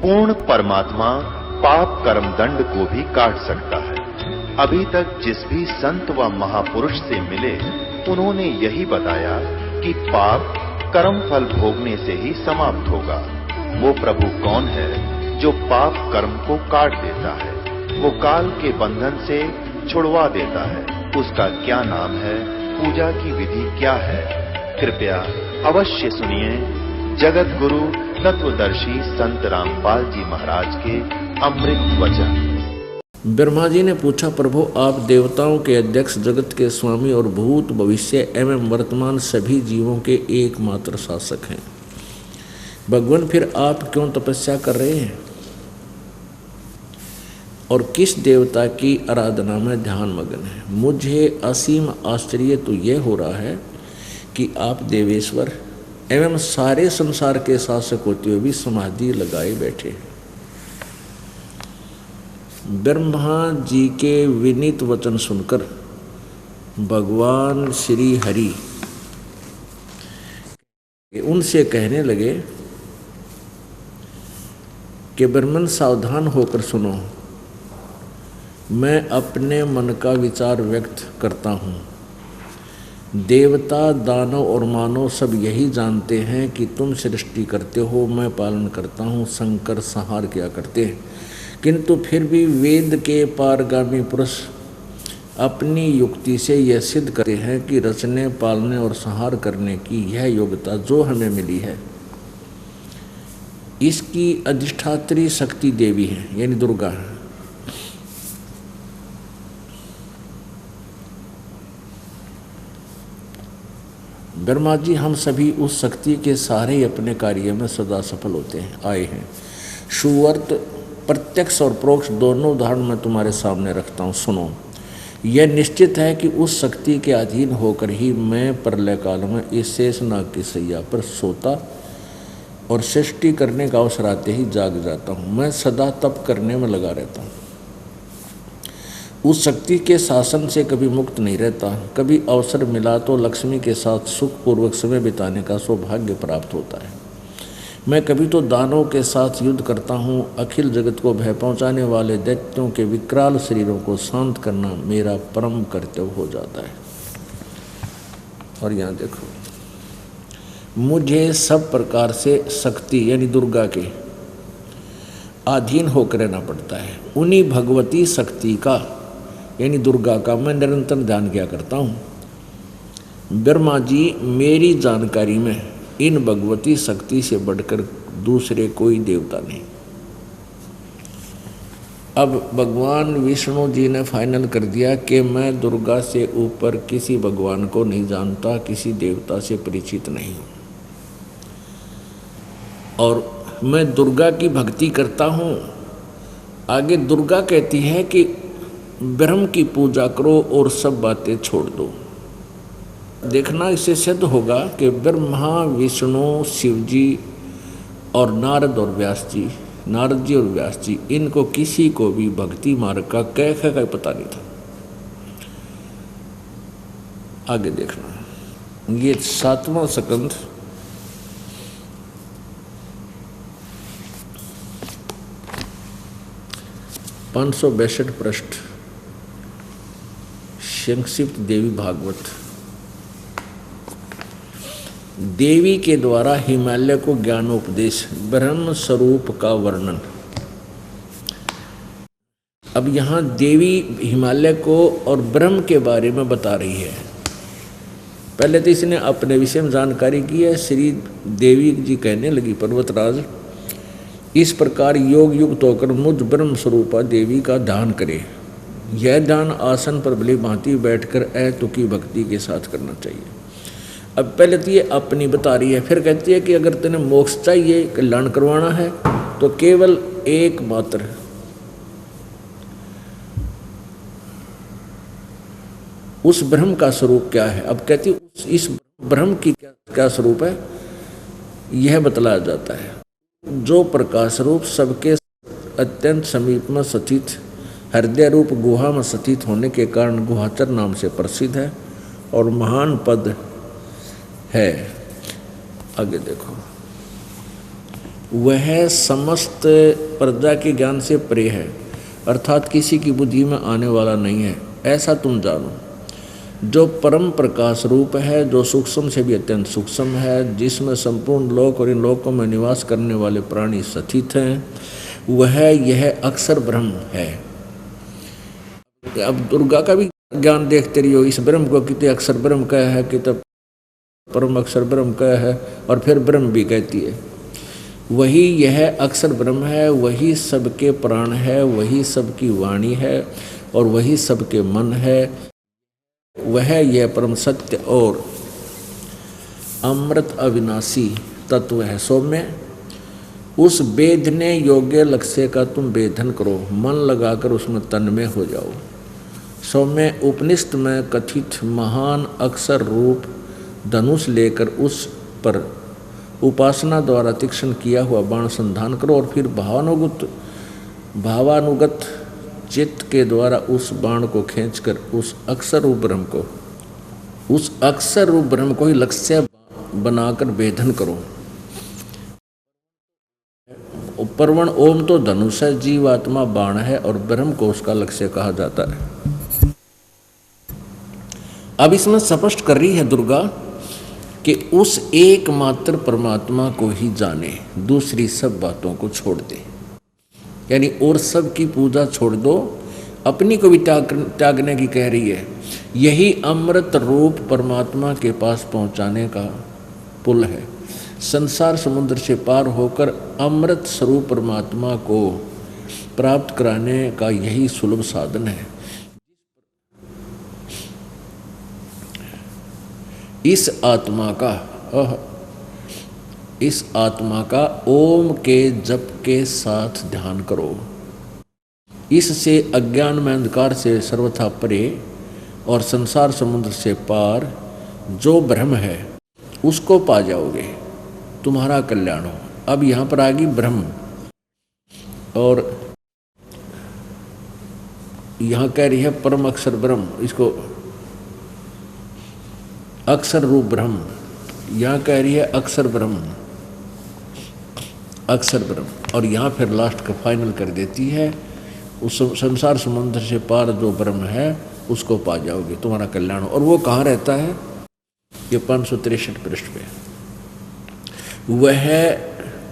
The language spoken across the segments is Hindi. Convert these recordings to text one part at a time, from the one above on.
पूर्ण परमात्मा पाप कर्म दंड को भी काट सकता है। अभी तक जिस भी संत व महापुरुष से मिले उन्होंने यही बताया कि पाप कर्म फल भोगने से ही समाप्त होगा। वो प्रभु कौन है जो पाप कर्म को काट देता है, वो काल के बंधन से छुड़वा देता है। उसका क्या नाम है, पूजा की विधि क्या है? कृपया अवश्य सुनिए जगत गुरु तत्वदर्शी संत रामपाल जी महाराज के अमृत वचन। ब्रह्मा जी ने पूछा, प्रभु आप देवताओं के अध्यक्ष, जगत के स्वामी और भूत भविष्य एवं वर्तमान सभी जीवों के एकमात्र शासक हैं। भगवान फिर आप क्यों तपस्या कर रहे हैं और किस देवता की आराधना में ध्यान मग्न है? मुझे असीम आश्चर्य तो यह हो रहा है कि आप देवेश्वर एवं सारे संसार के शासक होते हुए भी समाधि लगाए बैठे हैं। ब्रह्मा जी के विनीत वचन सुनकर भगवान श्री हरि उनसे कहने लगे कि ब्रह्मन सावधान होकर सुनो, मैं अपने मन का विचार व्यक्त करता हूँ। देवता, दानव और मानव सब यही जानते हैं कि तुम सृष्टि करते हो, मैं पालन करता हूँ, शंकर संहार किया करते हैं। किंतु फिर भी वेद के पारगामी पुरुष अपनी युक्ति से यह सिद्ध करते हैं कि रचने, पालने और संहार करने की यह योग्यता जो हमें मिली है, इसकी अधिष्ठात्री शक्ति देवी है, यानी दुर्गा है। ब्रह्मा जी, हम सभी उस शक्ति के सहारे ही अपने कार्य में सदा सफल होते हैं आए हैं। सुअर्थ प्रत्यक्ष और परोक्ष दोनों उदाहरण मैं तुम्हारे सामने रखता हूँ, सुनो। यह निश्चित है कि उस शक्ति के अधीन होकर ही मैं प्रलय काल में इस शेषनाग की सैया पर सोता और सृष्टि करने का अवसर आते ही जाग जाता हूँ। मैं सदा तप करने में लगा रहता हूँ। उस शक्ति के शासन से कभी मुक्त नहीं रहता। कभी अवसर मिला तो लक्ष्मी के साथ सुखपूर्वक समय बिताने का सौभाग्य प्राप्त होता है। मैं कभी तो दानवों के साथ युद्ध करता हूँ। अखिल जगत को भय पहुँचाने वाले दैत्यों के विकराल शरीरों को शांत करना मेरा परम कर्तव्य हो जाता है। और यहाँ देखो, मुझे सब प्रकार से शक्ति यानी दुर्गा के अधीन होकर रहना पड़ता है। उन्हीं भगवती शक्ति का यानी दुर्गा का मैं निरंतर ध्यान किया करता हूँ। ब्रह्मा जी, मेरी जानकारी में इन भगवती शक्ति से बढ़कर दूसरे कोई देवता नहीं। अब भगवान विष्णु जी ने फाइनल कर दिया कि मैं दुर्गा से ऊपर किसी भगवान को नहीं जानता, किसी देवता से परिचित नहीं हूँ, और मैं दुर्गा की भक्ति करता हूँ। आगे दुर्गा कहती है कि ब्रह्म की पूजा करो और सब बातें छोड़ दो। देखना, इससे सिद्ध होगा कि ब्रह्मा, विष्णु, शिव जी और नारद और व्यास जी, नारद जी और व्यास जी, इनको किसी को भी भक्ति मार्ग का कैसे का पता नहीं था। आगे देखना, ये 7वां स्कंध 562 पृष्ठ, संक्षिप्त देवी भागवत। देवी के द्वारा हिमालय को ज्ञानोपदेश, ब्रह्म स्वरूप का वर्णन। अब यहाँ देवी हिमालय को और ब्रह्म के बारे में बता रही है। पहले तो इसने अपने विषय में जानकारी की है। श्री देवी जी कहने लगी, पर्वतराज, इस प्रकार योग युक्त होकर मुझ ब्रह्म स्वरूपा देवी का ध्यान करे। यह ध्यान आसन पर भली भांति बैठकर अतुकी भक्ति के साथ करना चाहिए। अब पहले तो ये अपनी बता रही है, फिर कहती है कि अगर तेने मोक्ष चाहिए, कल्याण करवाना है, तो केवल एकमात्र उस ब्रह्म का स्वरूप क्या है। अब कहती इस ब्रह्म की क्या स्वरूप है, यह बतलाया जाता है। जो प्रकाश रूप सबके अत्यंत समीप में स्थित हृदय रूप गुहा में स्थित होने के कारण गुहाचर नाम से प्रसिद्ध है और महान पद है। आगे देखो, वह समस्त प्रजा के ज्ञान से परे है, अर्थात किसी की बुद्धि में आने वाला नहीं है, ऐसा तुम जानो। जो परम प्रकाश रूप है, जो सूक्ष्म से भी अत्यंत सूक्ष्म है, जिसमें संपूर्ण लोक और इन लोकों में निवास करने वाले प्राणी स्थित हैं, वह यह अक्षर ब्रह्म है। अब दुर्गा का भी ज्ञान देखते रहियो, इस ब्रह्म को कितने अक्षर ब्रह्म कहा है, कितने परम अक्षर ब्रह्म कहा है, और फिर ब्रह्म भी कहती है। वही यह अक्षर ब्रह्म है, वही सबके प्राण है, वही सबकी वाणी है, और वही सबके मन है। वह यह परम सत्य और अमृत अविनाशी तत्व है। सौम्य, उस वेदने योग्य लक्ष्य का तुम वेदन करो, मन लगाकर उसमें तन्मय हो जाओ। सौम्य, उपनिषद में कथित महान अक्षर रूप धनुष लेकर उस पर उपासना द्वारा तीक्ष्ण किया हुआ बाण संधान करो, और फिर भावानुगत चित्त के द्वारा उस बाण को खींचकर उस अक्षर रूप ब्रह्म को ही लक्ष्य बनाकर वेधन करो। परवण ओम तो धनुष है, जीवात्मा बाण है, और ब्रह्म को उसका लक्ष्य कहा जाता है। अब इसमें स्पष्ट कर रही है दुर्गा कि उस एकमात्र परमात्मा को ही जाने, दूसरी सब बातों को छोड़ दे। यानी और सब की पूजा छोड़ दो, अपनी को भी त्यागने की कह रही है। यही अमृत रूप परमात्मा के पास पहुंचाने का पुल है। संसार समुद्र से पार होकर अमृत स्वरूप परमात्मा को प्राप्त कराने का यही सुलभ साधन है। इस आत्मा का ओम के जप के साथ ध्यान करो। इससे अज्ञान में अंधकार से सर्वथा परे और संसार समुद्र से पार जो ब्रह्म है उसको पा जाओगे, तुम्हारा कल्याण हो। अब यहाँ पर आ गई ब्रह्म, और यहाँ कह रही है परम अक्षर ब्रह्म, इसको अक्षर रूप ब्रह्म, यहाँ कह रही है अक्षर ब्रह्म, और यहाँ फिर लास्ट का फाइनल कर देती है, उस संसार समुद्र से पार जो ब्रह्म है उसको पा जाओगे, तुम्हारा कल्याण हो। और वो कहाँ रहता है? ये 563 पृष्ठ पे। वह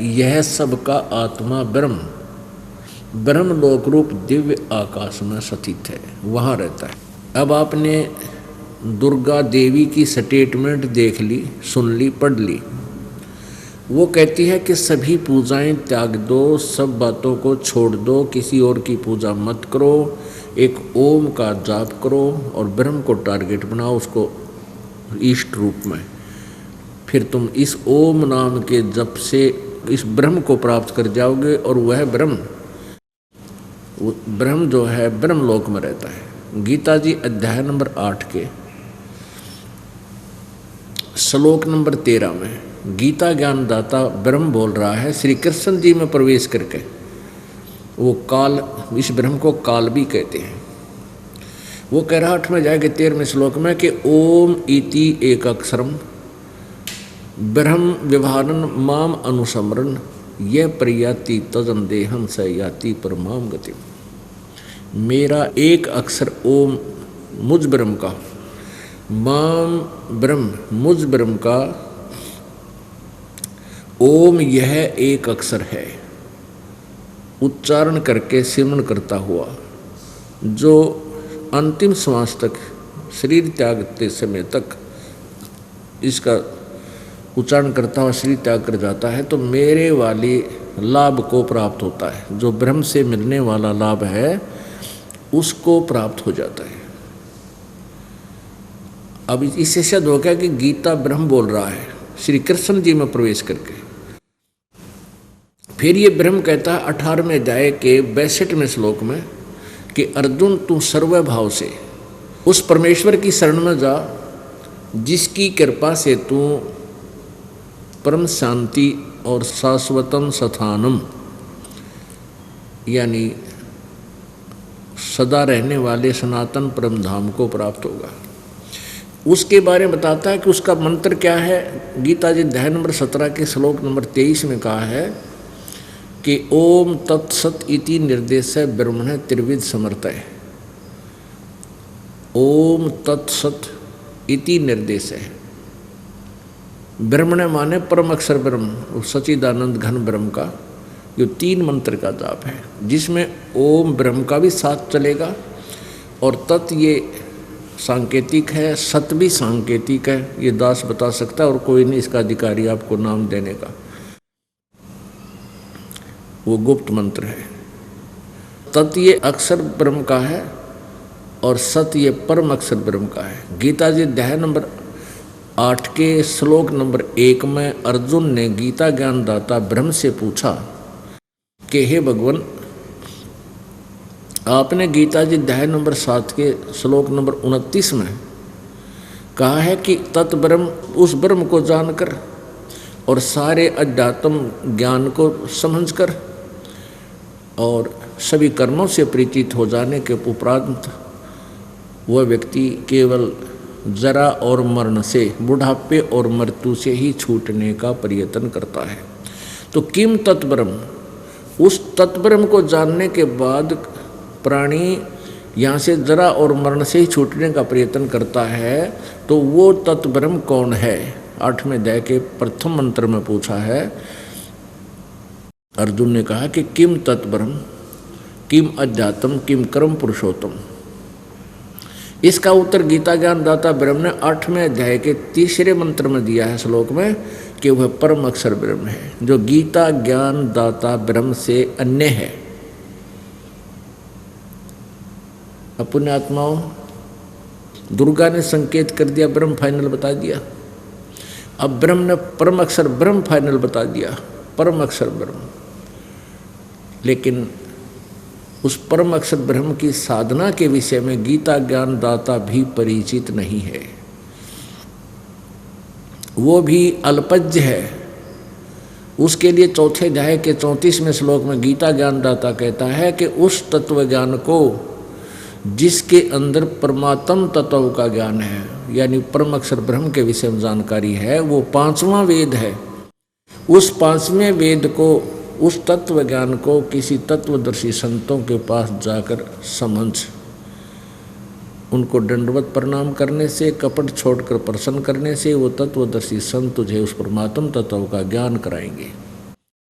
यह सबका आत्मा ब्रह्म लोक रूप दिव्य आकाश में स्थित है, वहाँ रहता है। अब आपने दुर्गा देवी की स्टेटमेंट देख ली, सुन ली, पढ़ ली। वो कहती है कि सभी पूजाएं त्याग दो, सब बातों को छोड़ दो, किसी और की पूजा मत करो, एक ओम का जाप करो और ब्रह्म को टारगेट बनाओ, उसको इष्ट रूप में। फिर तुम इस ओम नाम के जप से इस ब्रह्म को प्राप्त कर जाओगे, और वह ब्रह्म जो है ब्रह्म लोक में रहता है। गीता जी अध्याय नंबर 8 के श्लोक नंबर 13 में गीता ज्ञानदाता ब्रह्म बोल रहा है, श्री कृष्ण जी में प्रवेश करके। वो काल, इस ब्रह्म को काल भी कहते हैं। वो कह रहा 8वें अध्याय के 13वें श्लोक में कि ओम इति एक अक्षरम ब्रह्म व्यवहारन माम अनुसमरण यह प्रयाति तजन देहम स याति परमाम गति। मेरा एक अक्षर ओम मुझ ब्रह्म का, माम ब्रह्म मुझ ब्रह्म का ओम, यह एक अक्षर है, उच्चारण करके सिमरण करता हुआ जो अंतिम श्वास तक, शरीर त्यागते समय तक इसका उच्चारण करता हुआ शरीर त्याग कर जाता है, तो मेरे वाले लाभ को प्राप्त होता है। जो ब्रह्म से मिलने वाला लाभ है उसको प्राप्त हो जाता है। अब इससे सिद्ध हो गया कि गीता ब्रह्म बोल रहा है श्री कृष्ण जी में प्रवेश करके। फिर ये ब्रह्म कहता है 18वें अध्याय के 62वें श्लोक में कि अर्जुन तू सर्वभाव से उस परमेश्वर की शरण में जा जिसकी कृपा से तू परम शांति और शाश्वतम स्थानम यानी सदा रहने वाले सनातन परम धाम को प्राप्त होगा। उसके बारे में बताता है कि उसका मंत्र क्या है। गीता जी अध्याय नंबर 17 के श्लोक नंबर 23 में कहा है कि ओम तत्सत इति निर्देश ब्रह्मण त्रिविध समर्थय। ओम तत्सत इति निर्देश है। ब्रह्मण माने परम अक्षर ब्रह्म, सच्चिदानंद घन ब्रह्म का जो 3 मंत्र का जाप है, जिसमें ओम ब्रह्म का भी साथ चलेगा और तत् ये सांकेतिक है, सत भी सांकेतिक है। ये दास बता सकता है और कोई नहीं इसका अधिकारी आपको नाम देने का। वो गुप्त मंत्र है। तत् ये अक्षर ब्रह्म का है और सत ये परम अक्षर ब्रह्म का है। गीता जी अध्याय नंबर 8 के श्लोक नंबर 1 में अर्जुन ने गीता ज्ञान दाता ब्रह्म से पूछा कि हे भगवान, आपने गीता जी अध्याय नंबर 7 के श्लोक नंबर 29 में कहा है कि तत्ब्रह्म, उस ब्रह्म को जानकर और सारे अध्यात्म ज्ञान को समझकर और सभी कर्मों से परिचित हो जाने के उपरांत वह व्यक्ति केवल जरा और मरण से, बुढ़ापे और मृत्यु से ही छूटने का प्रयत्न करता है। तो किम तत्ब्रह्म, उस तत्ब्रह्म को जानने के बाद प्राणी यहाँ से जरा और मरण से ही छूटने का प्रयत्न करता है, तो वो तत्ब्रह्म कौन है? 8वें अध्याय के प्रथम मंत्र में पूछा है। अर्जुन ने कहा कि किम तत्ब्रह्म, किम अध्यात्म, किम कर्म पुरुषोत्तम। इसका उत्तर गीता ज्ञान दाता ब्रह्म ने 8वें अध्याय के 3रे मंत्र में दिया है श्लोक में कि वह परम अक्षर ब्रह्म है, जो गीता ज्ञान दाता ब्रह्म से अन्य है। अपने आत्माओं, दुर्गा ने संकेत कर दिया, ब्रह्म फाइनल बता दिया। अब ब्रह्म ने परम अक्षर ब्रह्म फाइनल बता दिया, परम अक्षर ब्रह्म। लेकिन उस परम अक्षर ब्रह्म की साधना के विषय में गीता ज्ञान दाता भी परिचित नहीं है, वो भी अल्पज्ञ है। उसके लिए 4थे अध्याय के 34वें श्लोक में गीता ज्ञान दाता कहता है कि उस तत्व ज्ञान को जिसके अंदर परमात्म तत्व का ज्ञान है, यानी परम अक्षर ब्रह्म के विषय में जानकारी है, वो 5वां वेद है। उस 5वें वेद को, उस तत्व ज्ञान को किसी तत्वदर्शी संतों के पास जाकर समझ, उनको दंडवत प्रणाम करने से, कपट छोड़कर प्रसन्न करने से वो तत्वदर्शी संत तुझे उस परमात्म तत्व का ज्ञान कराएंगे।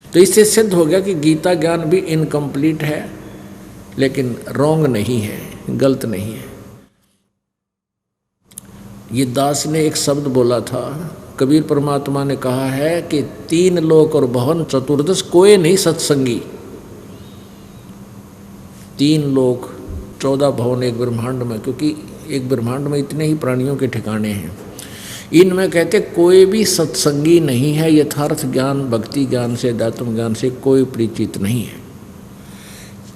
तो इससे सिद्ध हो गया कि गीता ज्ञान भी इनकम्प्लीट है, लेकिन रॉन्ग नहीं है, गलत नहीं है। ये दास ने एक शब्द बोला था, कबीर परमात्मा ने कहा है कि 3 लोक और भवन चतुर्दश कोई नहीं सत्संगी। 3 लोक 14 भवन एक ब्रह्मांड में, क्योंकि एक ब्रह्मांड में इतने ही प्राणियों के ठिकाने हैं। इनमें कहते कोई भी सत्संगी नहीं है, यथार्थ ज्ञान भक्ति ज्ञान से, अध्यात्म ज्ञान से कोई परिचित नहीं है।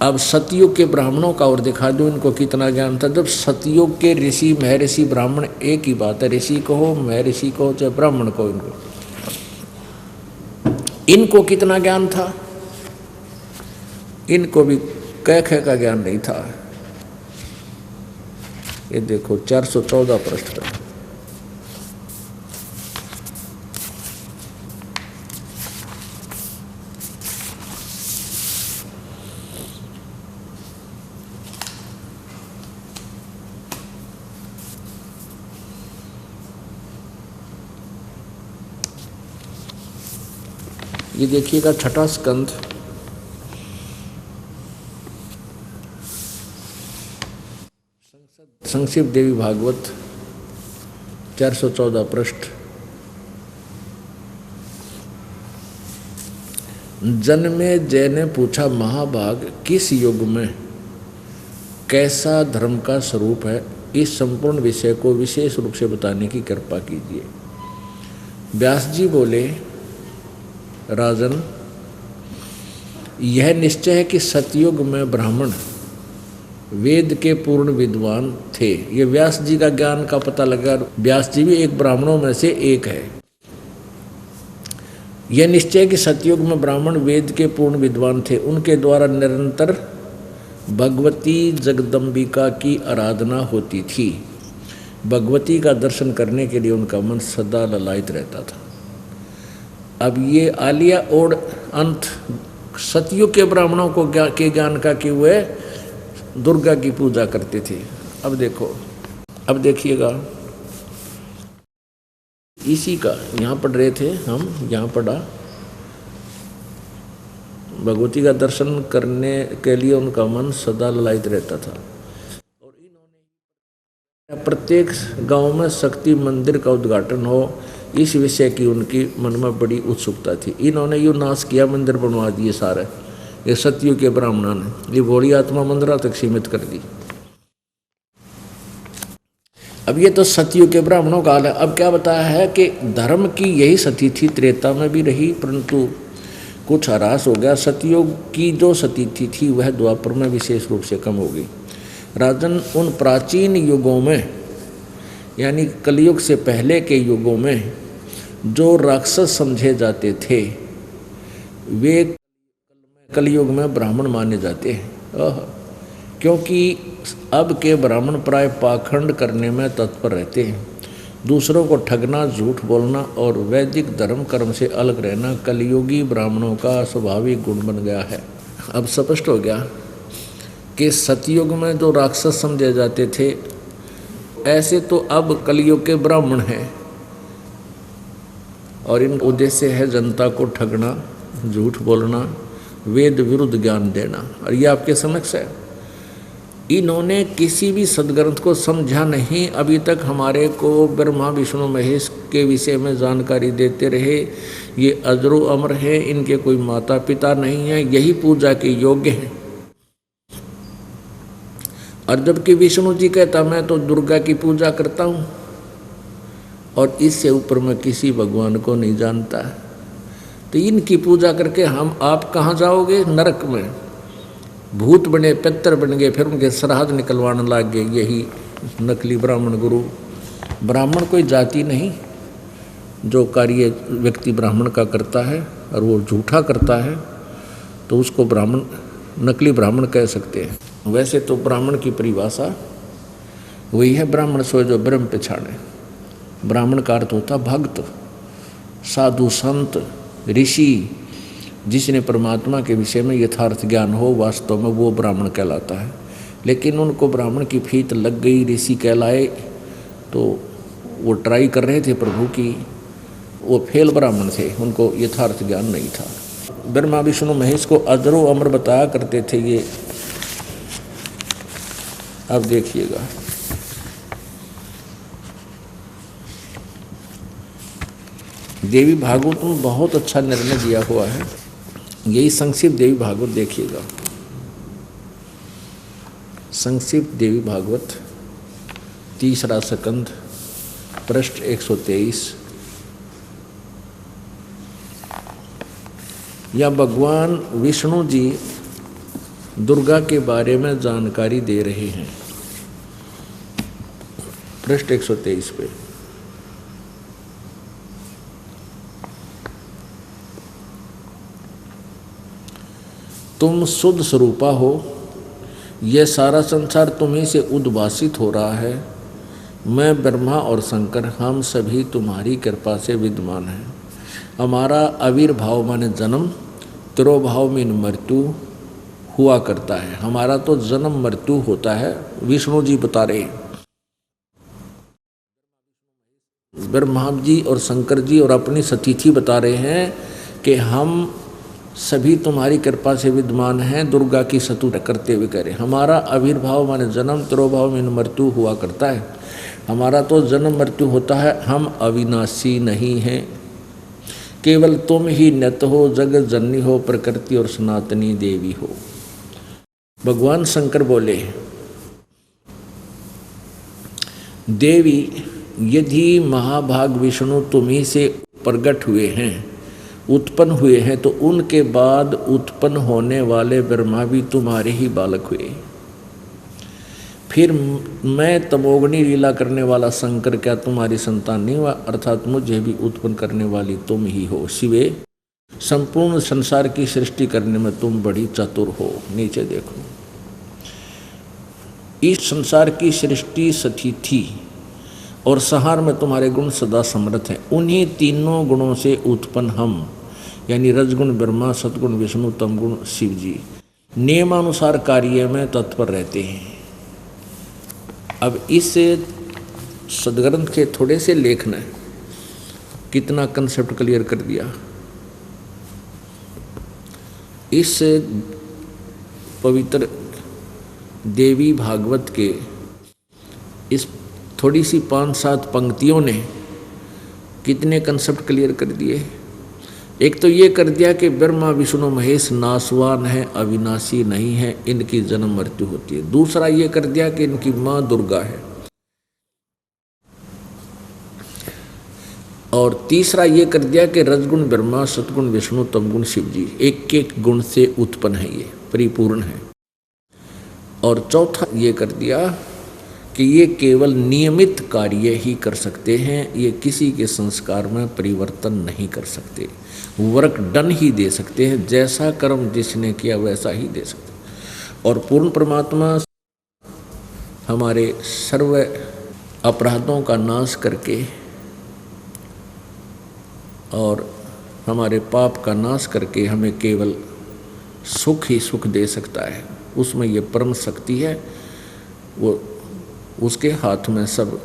अब सतयुग के ब्राह्मणों का और दिखा दूं इनको कितना ज्ञान था। जब सतयुग के ऋषि महर्षि ब्राह्मण एक ही बात है, ऋषि कहो महर्षि कहो चाहे ब्राह्मण कहो, इनको कितना ज्ञान था? इनको भी कह का ज्ञान नहीं था। ये देखो 414 पृष्ठ पर ये देखिएगा 6ठा स्कंध, संक्षिप्त देवी भागवत 414 पृष्ठ। जन्मे जय ने पूछा, महाभाग किस युग में कैसा धर्म का स्वरूप है, इस संपूर्ण विषय को विशेष रूप से बताने की कृपा कीजिए। व्यास जी बोले, राजन, यह निश्चय है कि सतयुग में ब्राह्मण वेद के पूर्ण विद्वान थे। ये व्यास जी का ज्ञान का पता लगा, व्यास जी भी एक ब्राह्मणों में से एक है। यह निश्चय कि सतयुग में ब्राह्मण वेद के पूर्ण विद्वान थे, उनके द्वारा निरंतर भगवती जगदम्बिका की आराधना होती थी। भगवती का दर्शन करने के लिए उनका मन सदा ललायित रहता था। अब ये आलिया और अंत सतयुग के ब्राह्मणों को के ज्ञान का कि वे दुर्गा की पूजा करते थे। अब देखो, अब देखिएगा, इसी का यहाँ पढ़ रहे थे हम, यहाँ पढ़ा भगवती का दर्शन करने के लिए उनका मन सदा ललायित रहता था। और इन्होंने प्रत्येक गांव में शक्ति मंदिर का उद्घाटन हो, इस विषय की उनकी मन में बड़ी उत्सुकता थी। इन्होंने यूँ नाश किया, मंदिर बनवा दिए सारे, ये सतयुग के ब्राह्मणों ने ये भोली आत्मा मंदिरों तक सीमित कर दी। अब ये तो सतयुग के ब्राह्मणों का हाल है। अब क्या बताया है कि धर्म की यही सती थी, त्रेता में भी रही, परंतु कुछ ह्रास हो गया। सतयुग की जो सती थी वह द्वापर में विशेष रूप से कम हो गई। राजन, उन प्राचीन युगों में यानी कलयुग से पहले के युगों में जो राक्षस समझे जाते थे वे कलयुग में ब्राह्मण माने जाते हैं। क्योंकि अब के ब्राह्मण प्राय पाखंड करने में तत्पर रहते हैं। दूसरों को ठगना, झूठ बोलना और वैदिक धर्म कर्म से अलग रहना कलयुगी ब्राह्मणों का स्वाभाविक गुण बन गया है। अब स्पष्ट हो गया कि सतयुग में जो राक्षस समझे जाते थे ऐसे तो अब कलयुग के ब्राह्मण हैं और इन उद्देश्य है जनता को ठगना, झूठ बोलना, वेद विरुद्ध ज्ञान देना। और ये आपके समक्ष है। इन्होंने किसी भी सदग्रंथ को समझा नहीं। अभी तक हमारे को ब्रह्मा विष्णु महेश के विषय में जानकारी देते रहे। ये अजरो अमर है, इनके कोई माता पिता नहीं है, यही पूजा के योग्य हैं। और जबकि विष्णु जी कहता मैं तो दुर्गा की पूजा करता हूँ और इससे ऊपर मैं किसी भगवान को नहीं जानता, तो इनकी पूजा करके आप कहाँ जाओगे? नरक में। भूत बने, पितर बन गए, फिर उनके श्राद्ध निकलवाने लग गए यही नकली ब्राह्मण गुरु। ब्राह्मण कोई जाति नहीं, जो कार्य व्यक्ति ब्राह्मण का करता है और वो झूठा करता है तो उसको ब्राह्मण, नकली ब्राह्मण कह सकते हैं। वैसे तो ब्राह्मण की परिभाषा वही है, ब्राह्मण सो जो ब्रह्म पछाड़े। ब्राह्मण का अर्थ होता भक्त, साधु, संत, ऋषि, जिसने परमात्मा के विषय में यथार्थ ज्ञान हो, वास्तव में वो ब्राह्मण कहलाता है। लेकिन उनको ब्राह्मण की फीत लग गई, ऋषि कहलाए, तो वो ट्राई कर रहे थे प्रभु की, वो फेल ब्राह्मण थे, उनको यथार्थ ज्ञान नहीं था। ब्रह्मा विष्णु महेश को अजरो अमर बताया करते थे ये। अब देखिएगा, देवी भागवत में बहुत अच्छा निर्णय दिया हुआ है। यही संक्षिप्त देवी भागवत देखिएगा। संक्षिप्त देवी भागवत 3रा स्कंध पृष्ठ 123। या भगवान विष्णु जी दुर्गा के बारे में जानकारी दे रहे हैं। पृष्ठ 123 पे तुम शुद्ध स्वरूपा हो, यह सारा संसार तुम्ही से उद्भासित हो रहा है। मैं ब्रह्मा और शंकर हम सभी तुम्हारी कृपा से विद्यमान हैं। हमारा आविर्भाव माने जन्म, तिरोभाव में मृत्यु हुआ करता है। हमारा तो जन्म मृत्यु होता है, विष्णु जी बता रहे। ब्रह्मा जी और शंकर जी और अपनी सतीथि बता रहे हैं कि हम सभी तुम्हारी कृपा से विद्यमान हैं, दुर्गा की स्तुति करते हुए कह रहे। हमारा आविर्भाव माने जन्म, तिरोभाव में मृत्यु हुआ करता है। हमारा तो जन्म मृत्यु होता है, हम अविनाशी नहीं हैं। केवल तुम ही नित्य हो, जगत जननी हो, प्रकृति और सनातनी देवी हो। भगवान शंकर बोले, देवी यदि महाभाग विष्णु तुम्ही से प्रकट हुए हैं, उत्पन्न हुए हैं, तो उनके बाद उत्पन्न होने वाले ब्रह्मा भी तुम्हारे ही बालक हुए। फिर मैं तमोगनी लीला करने वाला शंकर क्या तुम्हारी संतान नहीं हुआ? अर्थात मुझे भी उत्पन्न करने वाली तुम ही हो। शिवे, संपूर्ण संसार की सृष्टि करने में तुम बड़ी चतुर हो। नीचे देखो, इस संसार की सृष्टि स्थिति और संहार में तुम्हारे गुण सदा समर्थ हैं। उन्हीं तीनों गुणों से उत्पन्न हम यानी रजगुण ब्रह्मा, सतगुण विष्णु, तमगुण शिव जी नियमानुसार कार्य में तत्पर रहते हैं। अब इस सदग्रंथ के थोड़े से लेख ने कितना कंसेप्ट क्लियर कर दिया। इस पवित्र देवी भागवत के इस थोड़ी सी 5-7 पंक्तियों ने कितने कंसेप्ट क्लियर कर दिए। एक तो ये कर दिया कि ब्रह्मा विष्णु महेश नासवान है, अविनाशी नहीं है, इनकी जन्म मृत्यु होती है। दूसरा ये कर दिया कि इनकी माँ दुर्गा है। और तीसरा ये कर दिया कि रजगुण ब्रह्मा, सतगुण विष्णु, तमगुण शिव जी एक एक गुण से उत्पन्न है, ये परिपूर्ण है। और चौथा ये कर दिया कि ये केवल नियमित कार्य ही कर सकते हैं, ये किसी के संस्कार में परिवर्तन नहीं कर सकते, वर्क डन ही दे सकते हैं, जैसा कर्म जिसने किया वैसा ही दे सकते। और पूर्ण परमात्मा हमारे सर्व अपराधों का नाश करके और हमारे पाप का नाश करके हमें केवल सुख ही सुख दे सकता है। उसमें ये परम शक्ति है, वो उसके हाथ में सब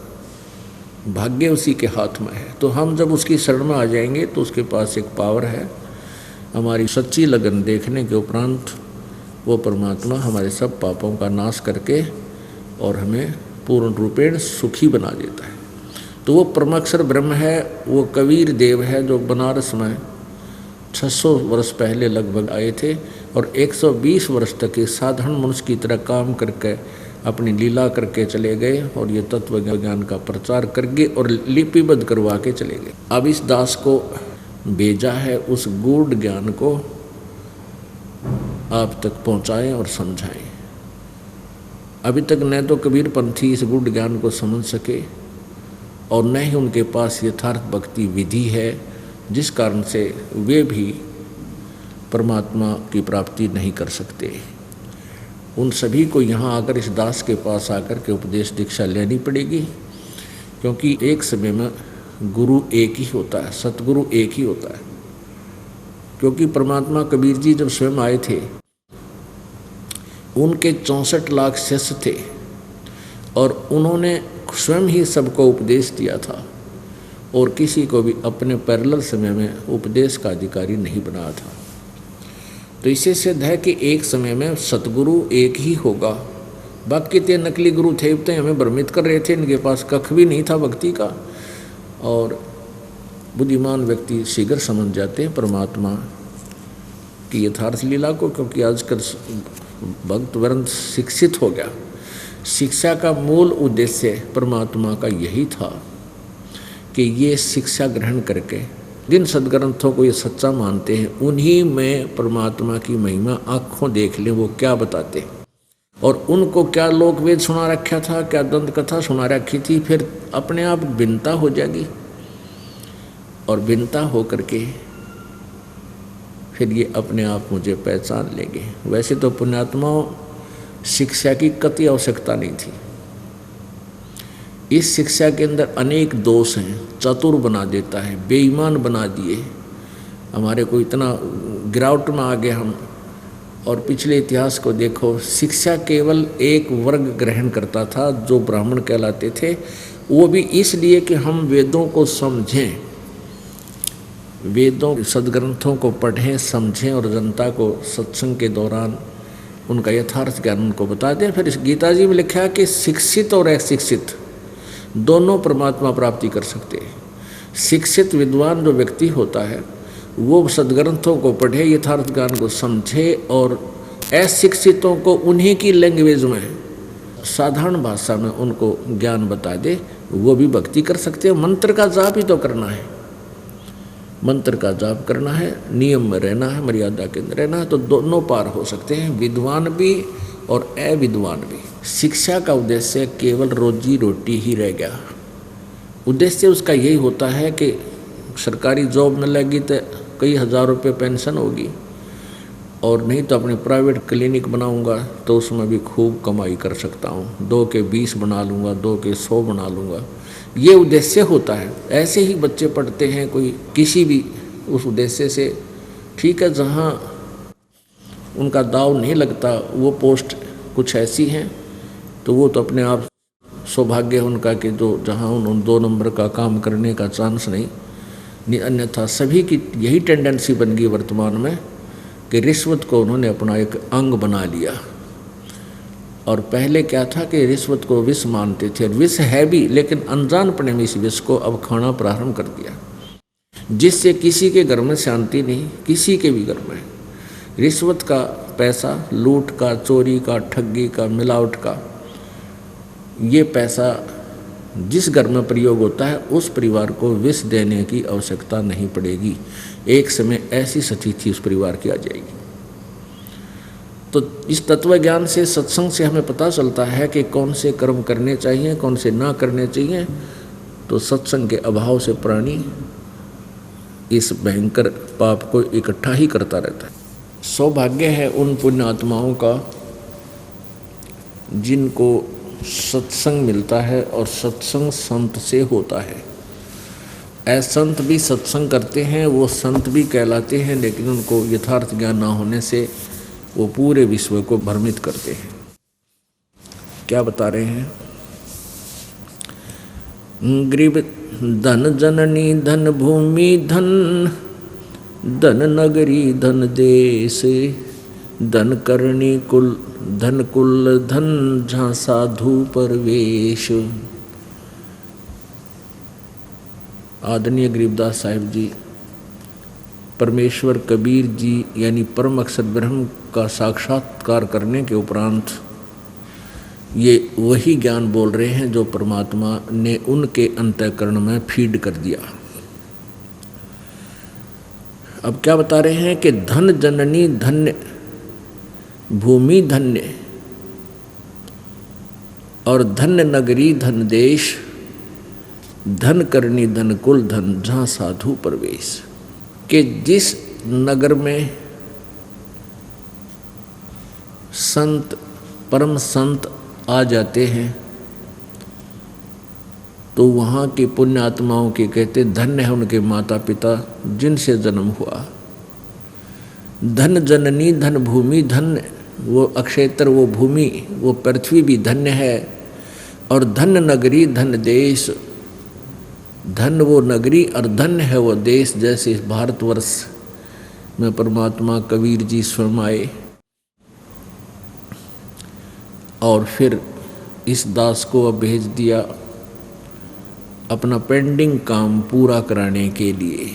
भाग्य उसी के हाथ में है। तो हम जब उसकी शरण में आ जाएंगे तो उसके पास एक पावर है। हमारी सच्ची लगन देखने के उपरांत वो परमात्मा हमारे सब पापों का नाश करके और हमें पूर्ण रूपेण सुखी बना देता है। तो वो परमाक्षर ब्रह्म है, वो कबीर देव है जो बनारस में 600 वर्ष पहले लगभग आए थे और 120 वर्ष तक एक साधारण मनुष्य की तरह काम करके अपनी लीला करके चले गए और ये तत्व ज्ञान का प्रचार करके और लिपिबद्ध करवा के चले गए। अब इस दास को भेजा है उस गूढ़ ज्ञान को आप तक पहुंचाएं और समझाएं। अभी तक न तो कबीर पंथी इस गूढ़ ज्ञान को समझ सके और न ही उनके पास यथार्थ भक्ति विधि है, जिस कारण से वे भी परमात्मा की प्राप्ति नहीं कर सकते। उन सभी को यहाँ आकर इस दास के पास आकर के उपदेश दीक्षा लेनी पड़ेगी, क्योंकि एक समय में गुरु एक ही होता है, सतगुरु एक ही होता है। क्योंकि परमात्मा कबीर जी जब स्वयं आए थे उनके 64 लाख शिष्य थे और उन्होंने स्वयं ही सबको उपदेश दिया था और किसी को भी अपने पैरेलल समय में उपदेश का अधिकारी नहीं बनाया था। तो इससे सिद्ध है कि एक समय में सतगुरु एक ही होगा। बाकी ते नकली गुरु थे, तो हमें भ्रमित कर रहे थे, इनके पास कख भी नहीं था भक्ति का। और बुद्धिमान व्यक्ति शीघ्र समझ जाते हैं परमात्मा की यथार्थ लीला को, क्योंकि आजकल भक्त वृंद शिक्षित हो गया। शिक्षा का मूल उद्देश्य परमात्मा का यही था कि ये शिक्षा ग्रहण करके जिन सदग्रंथों को ये सच्चा मानते हैं उन्हीं में परमात्मा की महिमा आँखों देख लें वो क्या बताते हैं। और उनको क्या लोकवेद सुना रखा था, क्या दंत कथा सुना रखी थी, फिर अपने आप भिन्नता हो जाएगी और भिन्नता हो करके फिर ये अपने आप मुझे पहचान लेंगे। वैसे तो पुण्यात्माओं शिक्षा की कतई आवश्यकता नहीं थी। इस शिक्षा के अंदर अनेक दोष हैं, चतुर बना देता है, बेईमान बना दिए, हमारे को इतना गिरावट में आ गए हम। और पिछले इतिहास को देखो, शिक्षा केवल एक वर्ग ग्रहण करता था जो ब्राह्मण कहलाते थे, वो भी इसलिए कि हम वेदों को समझें, वेदों सदग्रंथों को पढ़ें समझें और जनता को सत्संग के दौरान उनका यथार्थ ज्ञान उनको बता दें। फिर इस गीता जी में लिखा है कि शिक्षित और अशिक्षित दोनों परमात्मा प्राप्ति कर सकते हैं। शिक्षित विद्वान जो व्यक्ति होता है वो सदग्रंथों को पढ़े, यथार्थ ज्ञान को समझे और अशिक्षितों को उन्हीं की लैंग्वेज में साधारण भाषा में उनको ज्ञान बता दे, वो भी भक्ति कर सकते हैं। मंत्र का जाप ही तो करना है, मंत्र का जाप करना है, नियम में रहना है, मर्यादा के अंदर रहना है, तो दोनों पार हो सकते हैं, विद्वान भी और अविद्वान भी। शिक्षा का उद्देश्य केवल रोजी रोटी ही रह गया। उद्देश्य उसका यही होता है कि सरकारी जॉब न लगी तो कई हज़ार रुपये पेंशन होगी, और नहीं तो अपने प्राइवेट क्लिनिक बनाऊंगा तो उसमें भी खूब कमाई कर सकता हूँ, 2 के 20 बना लूँगा, 2 के 100 बना लूँगा, ये उद्देश्य होता है। ऐसे ही बच्चे पढ़ते हैं कोई किसी भी उस उद्देश्य से ठीक है, जहाँ उनका दाव नहीं लगता वो पोस्ट कुछ ऐसी हैं तो वो तो अपने आप सौभाग्य है उनका कि जो जहाँ उन्होंने 2 नंबर का काम करने का चांस नहीं, अन्यथा सभी की यही टेंडेंसी बन गई वर्तमान में कि रिश्वत को उन्होंने अपना एक अंग बना लिया। और पहले क्या था कि रिश्वत को विष मानते थे, विष है भी, लेकिन अनजानपने में इस विष को अब खाना प्रारंभ कर दिया, जिससे किसी के घर में शांति नहीं, किसी के भी घर में। रिश्वत का पैसा, लूट का, चोरी का, ठगी का, मिलावट का, ये पैसा जिस घर में प्रयोग होता है उस परिवार को विष देने की आवश्यकता नहीं पड़ेगी। एक समय ऐसी स्थिति उस परिवार की आ जाएगी। तो इस तत्व ज्ञान से, सत्संग से हमें पता चलता है कि कौन से कर्म करने चाहिए, कौन से ना करने चाहिए। तो सत्संग के अभाव से प्राणी इस भयंकर पाप को इकट्ठा ही करता रहता है। सौभाग्य है उन पुण्य आत्माओं का जिनको सत्संग मिलता है और सत्संग संत से होता है। असंत भी सत्संग करते हैं, वो संत भी कहलाते हैं, लेकिन उनको यथार्थ ज्ञान ना होने से वो पूरे विश्व को भ्रमित करते हैं। क्या बता रहे हैं? गरीब धन जननी धन भूमि धन, धन नगरी धन देश, धन करणी कुल धन कुल धन, जहाँ साधु परवेश। आदरणीय गरीबदास साहिब जी, परमेश्वर कबीर जी यानी परम अक्षर ब्रह्म का साक्षात्कार करने के उपरांत ये वही ज्ञान बोल रहे हैं जो परमात्मा ने उनके अंतःकरण में फीड कर दिया। अब क्या बता रहे हैं कि धन जननी धन्य भूमि धन्य, और धन्य नगरी धन देश, धन करनी धन कुल धन, जहाँ साधु प्रवेश। कि जिस नगर में संत, परम संत आ जाते हैं तो वहाँ की पुण्य आत्माओं के कहते धन्य है उनके माता पिता जिनसे जन्म हुआ। धन जननी धन भूमि धन्य, वो अक्षेत्र, वो भूमि, वो पृथ्वी भी धन्य है। और धन नगरी धन देश, धन वो नगरी और धन्य है वो देश। जैसे इस भारतवर्ष में परमात्मा कबीर जी स्वयं आए और फिर इस दास को अब भेज दिया अपना पेंडिंग काम पूरा कराने के लिए।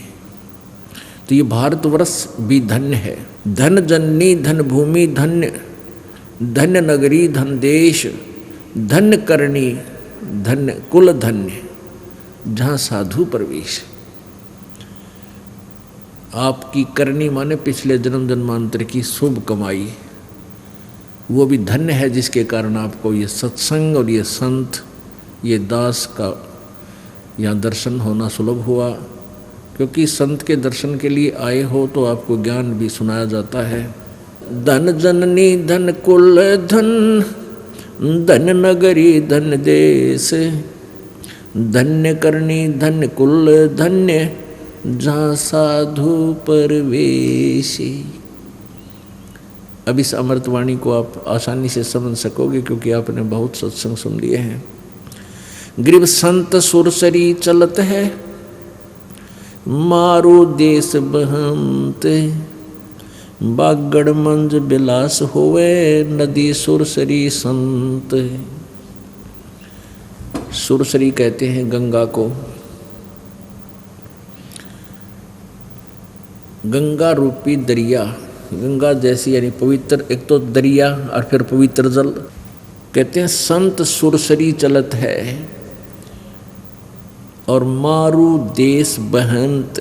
तो ये भारतवर्ष भी धन्य है। धन जननी धन भूमि धन्य, धन्य नगरी धन देश, धन्य करणी धन्य कुल धन्य, जहाँ साधु प्रवेश। आपकी करनी माने पिछले जन्म जन्मांतर की शुभ कमाई, वो भी धन्य है जिसके कारण आपको ये सत्संग और ये संत, ये दास का यहाँ दर्शन होना सुलभ हुआ। क्योंकि संत के दर्शन के लिए आए हो तो आपको ज्ञान भी सुनाया जाता है। धन जननी धन कुल धन, धन नगरी धन देश, धन्य करनी धन्य कुल धन्य, जहाँ साधु परवेश। अब इस अमृतवाणी को आप आसानी से समझ सकोगे क्योंकि आपने बहुत सत्संग सुन लिए हैं। गरीब संत सुरसरी चलत है, मारो देश बहंत, बागड़ मंज बिलास होवे, नदी सुरसरी संत। सुरसरी कहते हैं गंगा को। गंगा रूपी दरिया, गंगा जैसी यानी पवित्र, एक तो दरिया और फिर पवित्र जल। कहते हैं संत सुरसरी चलत है और मारू देश बहंत,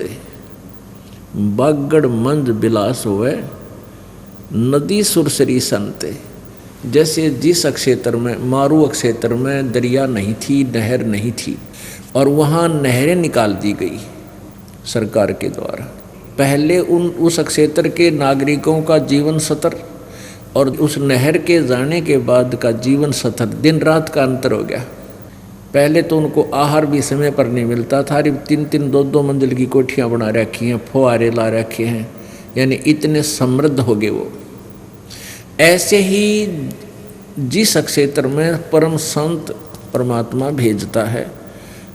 बागड़ मंज बिलास होवे, नदी सुरसरी संत। जैसे जिस क्षेत्र में, मारू क्षेत्र में दरिया नहीं थी, नहर नहीं थी, और वहाँ नहरें निकाल दी गई सरकार के द्वारा। पहले उस क्षेत्र के नागरिकों का जीवन स्तर और उस नहर के जाने के बाद का जीवन स्तर दिन रात का अंतर हो गया। पहले तो उनको आहार भी समय पर नहीं मिलता था। 3-3, 2-2 मंजिल की कोठियाँ बना रखी हैं, फुहारे ला रखे हैं, यानी इतने समृद्ध हो गए वो। ऐसे ही जिस क्षेत्र में परम संत परमात्मा भेजता है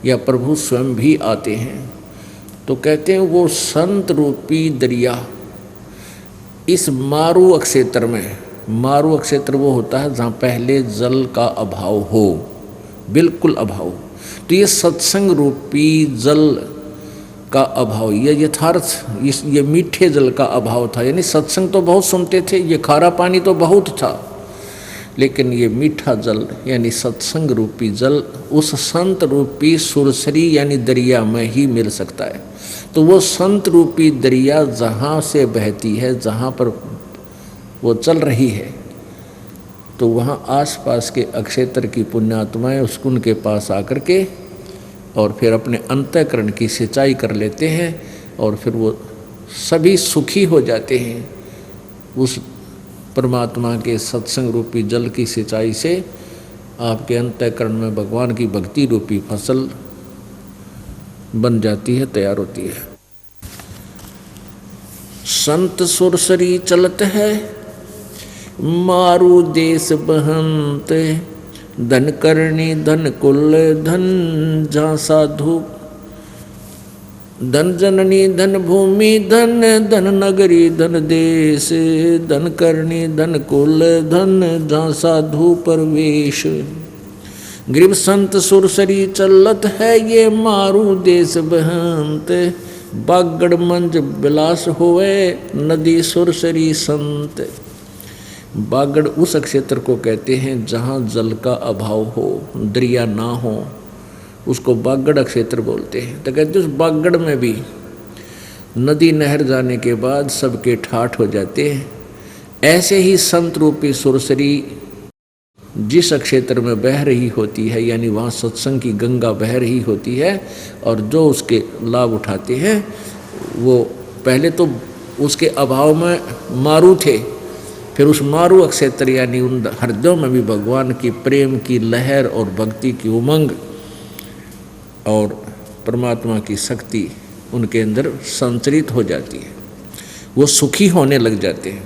या प्रभु स्वयं भी आते हैं, तो कहते हैं वो संत रूपी दरिया इस मारू क्षेत्र में, मारू क्षेत्र वो होता है जहाँ पहले जल का अभाव हो, बिल्कुल अभाव। तो ये सत्संग रूपी जल का अभाव, ये यथार्थ ये मीठे जल का अभाव था। यानी सत्संग तो बहुत सुनते थे, ये खारा पानी तो बहुत था, लेकिन ये मीठा जल यानी सत्संग रूपी जल उस संत रूपी सुरसरी यानी दरिया में ही मिल सकता है। तो वो संत रूपी दरिया जहाँ से बहती है, जहाँ पर वो चल रही है, तो वहाँ आसपास के अक्षेत्र की पुण्यात्माएं उनके पास आकर के और फिर अपने अंतःकरण की सिंचाई कर लेते हैं और फिर वो सभी सुखी हो जाते हैं। उस परमात्मा के सत्संग रूपी जल की सिंचाई से आपके अंतःकरण में भगवान की भक्ति रूपी फसल बन जाती है, तैयार होती है। संत सुरसरी चलत है मारू देश बहंत, धन करणी धन कुल धन जहाँ साधु, धन जननी धन भूमि धन धन नगरी धन देश, धन करणी धन कुल धन जहाँ साधु परवेश। गरीब संत सुरसरी चलत है ये मारू देश बहंत, बागड़ मंज बिलास होवे नदी सुरसरी संत। बागड़ उस क्षेत्र को कहते हैं जहाँ जल का अभाव हो, दरिया ना हो, उसको बागड़ क्षेत्र बोलते हैं। तो कहते उस बागड़ में भी नदी नहर जाने के बाद सबके ठाठ हो जाते हैं। ऐसे ही संत रूपी सुरसरी जिस क्षेत्र में बह रही होती है, यानी वहाँ सत्संग की गंगा बह रही होती है, और जो उसके लाभ उठाते हैं वो पहले तो उसके अभाव में मारू थे, फिर उस मारू क्षेत्र यानी उन हृदयों में भी भगवान की प्रेम की लहर और भक्ति की उमंग और परमात्मा की शक्ति उनके अंदर संचरित हो जाती है, वो सुखी होने लग जाते हैं।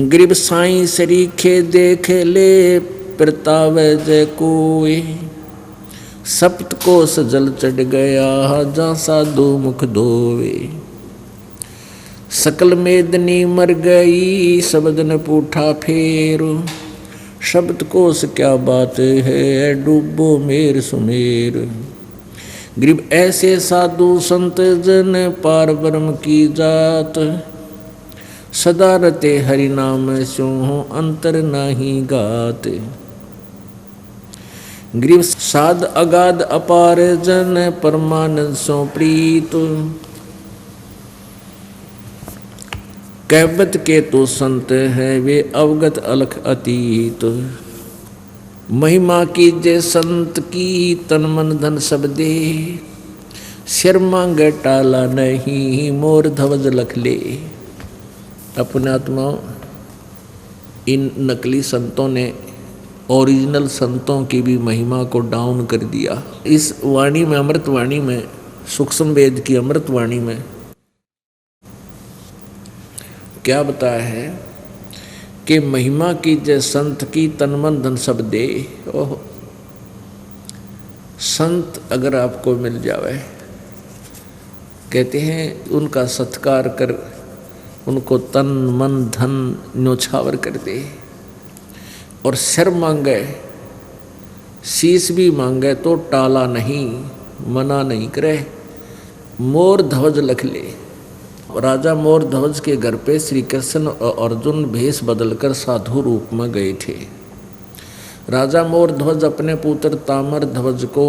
गरीब साईं सरीखे देख ले प्रतावे जय कोई, सप्त कोस जल चढ़ गया जहाँ साधु मुख धोवे। सकल मेदनी मर गई शब्द न पूठा फेरो, शब्द कोस क्या बात है डूबो मेर सुमेर। गरीब ऐसे साधु संत जन पार ब्रह्म की जात, सदा रते हरि नाम स्यो अंतर नाही गात। गरीब साध अगाध अपार जन परमानंद सो प्रीत, कहवत के तो संत है वे अवगत अलख अतीत। महिमा की जय संत की तन मन धन सब दे, सिर मांगे टाला नहीं मोर ध्वज लख ले। अपने आत्मा इन नकली संतों ने ओरिजिनल संतों की भी महिमा को डाउन कर दिया। इस वाणी में, अमृत वाणी में, सूक्ष्म वेद की अमृत वाणी में क्या बताया है कि महिमा की जय संत की तन मन धन सब दे। ओह, संत अगर आपको मिल जावे, कहते हैं उनका सत्कार कर, उनको तन मन धन न्योछावर कर दे, और सिर मांगे शीश भी मांगे तो टाला नहीं, मना नहीं करे, मोर ध्वज लख ले। राजा मोर ध्वज के घर पे श्री कृष्ण और अर्जुन भेष बदलकर साधु रूप में गए थे। राजा मोर ध्वज अपने पुत्र तामर ध्वज को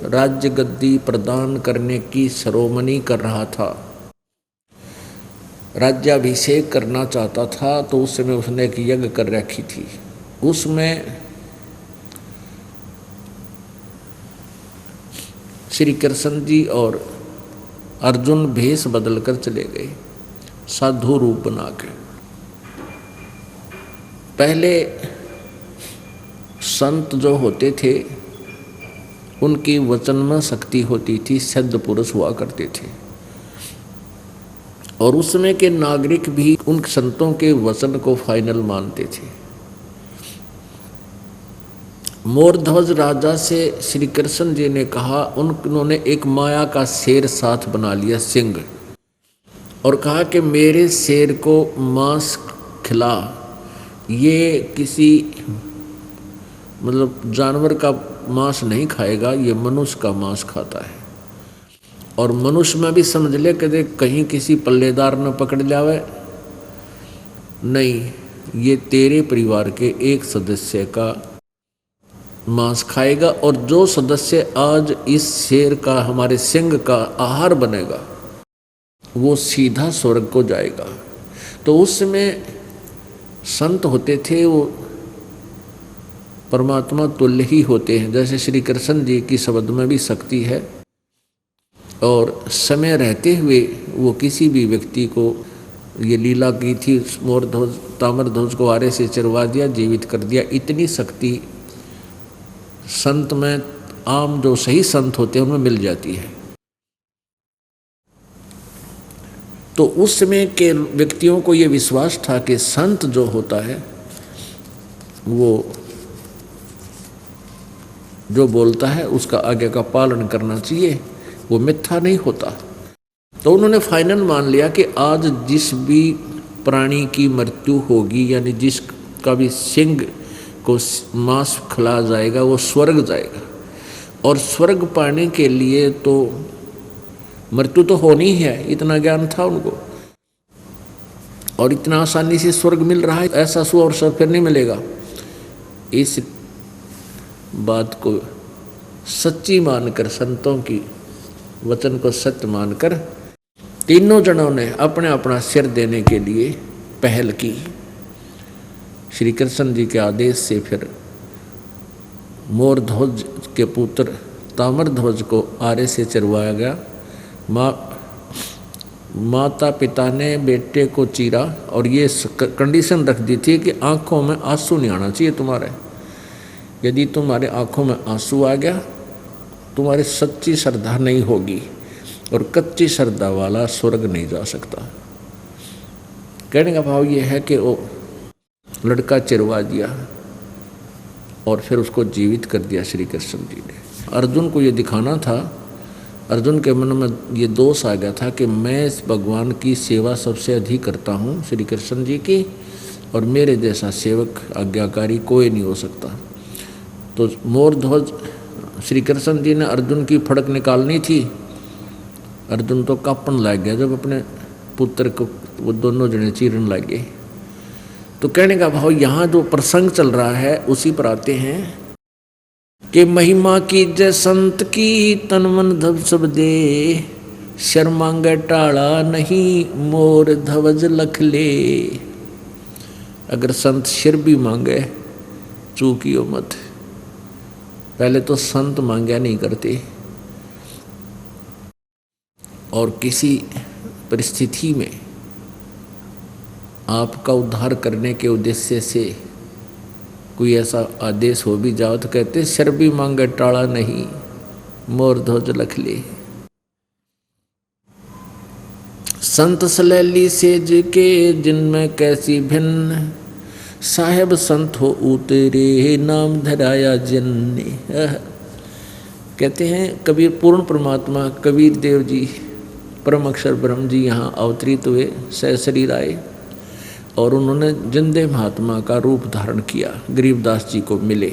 राज्य गद्दी प्रदान करने की शिरोमणि कर रहा था, राज्याभिषेक करना चाहता था। तो उस समय उसने एक यज्ञ कर रखी थी, उसमें श्री कृष्ण जी और अर्जुन भेष बदलकर चले गए साधु रूप बना के। पहले संत जो होते थे उनकी वचन में शक्ति होती थी, सिद्ध पुरुष हुआ करते थे, और उस समय के नागरिक भी उन संतों के वचन को फाइनल मानते थे। मोरध्वज राजा से श्री कृष्ण जी ने कहा, उन्होंने एक माया का शेर साथ बना लिया, सिंह, और कहा कि मेरे शेर को मांस खिला। ये किसी मतलब जानवर का मांस नहीं खाएगा, ये मनुष्य का मांस खाता है। और मनुष्य में भी समझ ले कि कहीं किसी पल्लेदार न पकड़ जावे, नहीं, ये तेरे परिवार के एक सदस्य का मांस खाएगा। और जो सदस्य आज इस शेर का, हमारे सिंह का आहार बनेगा, वो सीधा स्वर्ग को जाएगा। तो उस समय संत होते थे वो परमात्मा तुल्य ही होते हैं। जैसे श्री कृष्ण जी की शब्द में भी शक्ति है, और समय रहते हुए वो किसी भी व्यक्ति को ये लीला की थी, मोरध्वज ताम्रध्वज को आरे से चरवा दिया, जीवित कर दिया। इतनी शक्ति संत में, आम जो सही संत होते हैं उनमें मिल जाती है। तो उस समय के व्यक्तियों को ये विश्वास था कि संत जो होता है वो जो बोलता है उसका आज्ञा का पालन करना चाहिए, वो मिथ्या नहीं होता। तो उन्होंने फाइनल मान लिया कि आज जिस भी प्राणी की मृत्यु होगी, यानी जिसका भी सिंह को मांस खिला जाएगा, वो स्वर्ग जाएगा। और स्वर्ग पाने के लिए तो मृत्यु तो होनी ही है, इतना ज्ञान था उनको। और इतना आसानी से स्वर्ग मिल रहा है, ऐसा सु अवसर फिर नहीं मिलेगा। इस बात को सच्ची मानकर, संतों की वचन को सत्य मानकर, तीनों जनों ने अपने अपना सिर देने के लिए पहल की। श्री कृष्ण जी के आदेश से फिर मोरध्वज के पुत्र ताम्रध्वज को आरे से चरवाया गया। माता पिता ने बेटे को चीरा और ये कंडीशन रख दी थी कि आंखों में आंसू नहीं आना चाहिए तुम्हारे। यदि तुम्हारे आंखों में आंसू आ गया, तुम्हारी सच्ची श्रद्धा नहीं होगी, और कच्ची श्रद्धा वाला स्वर्ग नहीं जा सकता। कहने का भाव ये है कि वो लड़का चिरवा दिया और फिर उसको जीवित कर दिया श्री कृष्ण जी ने। अर्जुन को ये दिखाना था, अर्जुन के मन में ये दोष आ गया था कि मैं इस भगवान की सेवा सबसे अधिक करता हूँ, श्री कृष्ण जी की, और मेरे जैसा सेवक आज्ञाकारी कोई नहीं हो सकता। तो मोरध्वज श्री कृष्ण जी ने अर्जुन की फड़क निकालनी थी। अर्जुन तो कांपन लग गया जब अपने पुत्र को वो दोनों जने चीरने लगे। तो कहने का भाव यहाँ जो प्रसंग चल रहा है उसी पर आते हैं कि महिमा की जय संत की, तन मन धब सब दे, शर मांगे टाड़ा नहीं, मोर ध्वज लख ले। अगर संत सिर भी मांगे चूकियो मत। पहले तो संत मांगा नहीं करते, और किसी परिस्थिति में आपका उद्धार करने के उद्देश्य से कोई ऐसा आदेश हो भी जाओ तो कहते सिर भी मांगे टाड़ा नहीं, मोर ध्वज लख ले। संत सलैली सेज के जिनमें कैसी भिन्न, साहेब संत हो उतरे नाम धराया जिनने। कहते हैं कबीर पूर्ण परमात्मा कबीर देव जी, परम अक्षर ब्रह्म जी यहाँ अवतरित हुए, सहशरीर आए, और उन्होंने जिंदे महात्मा का रूप धारण किया। गरीबदास जी को मिले,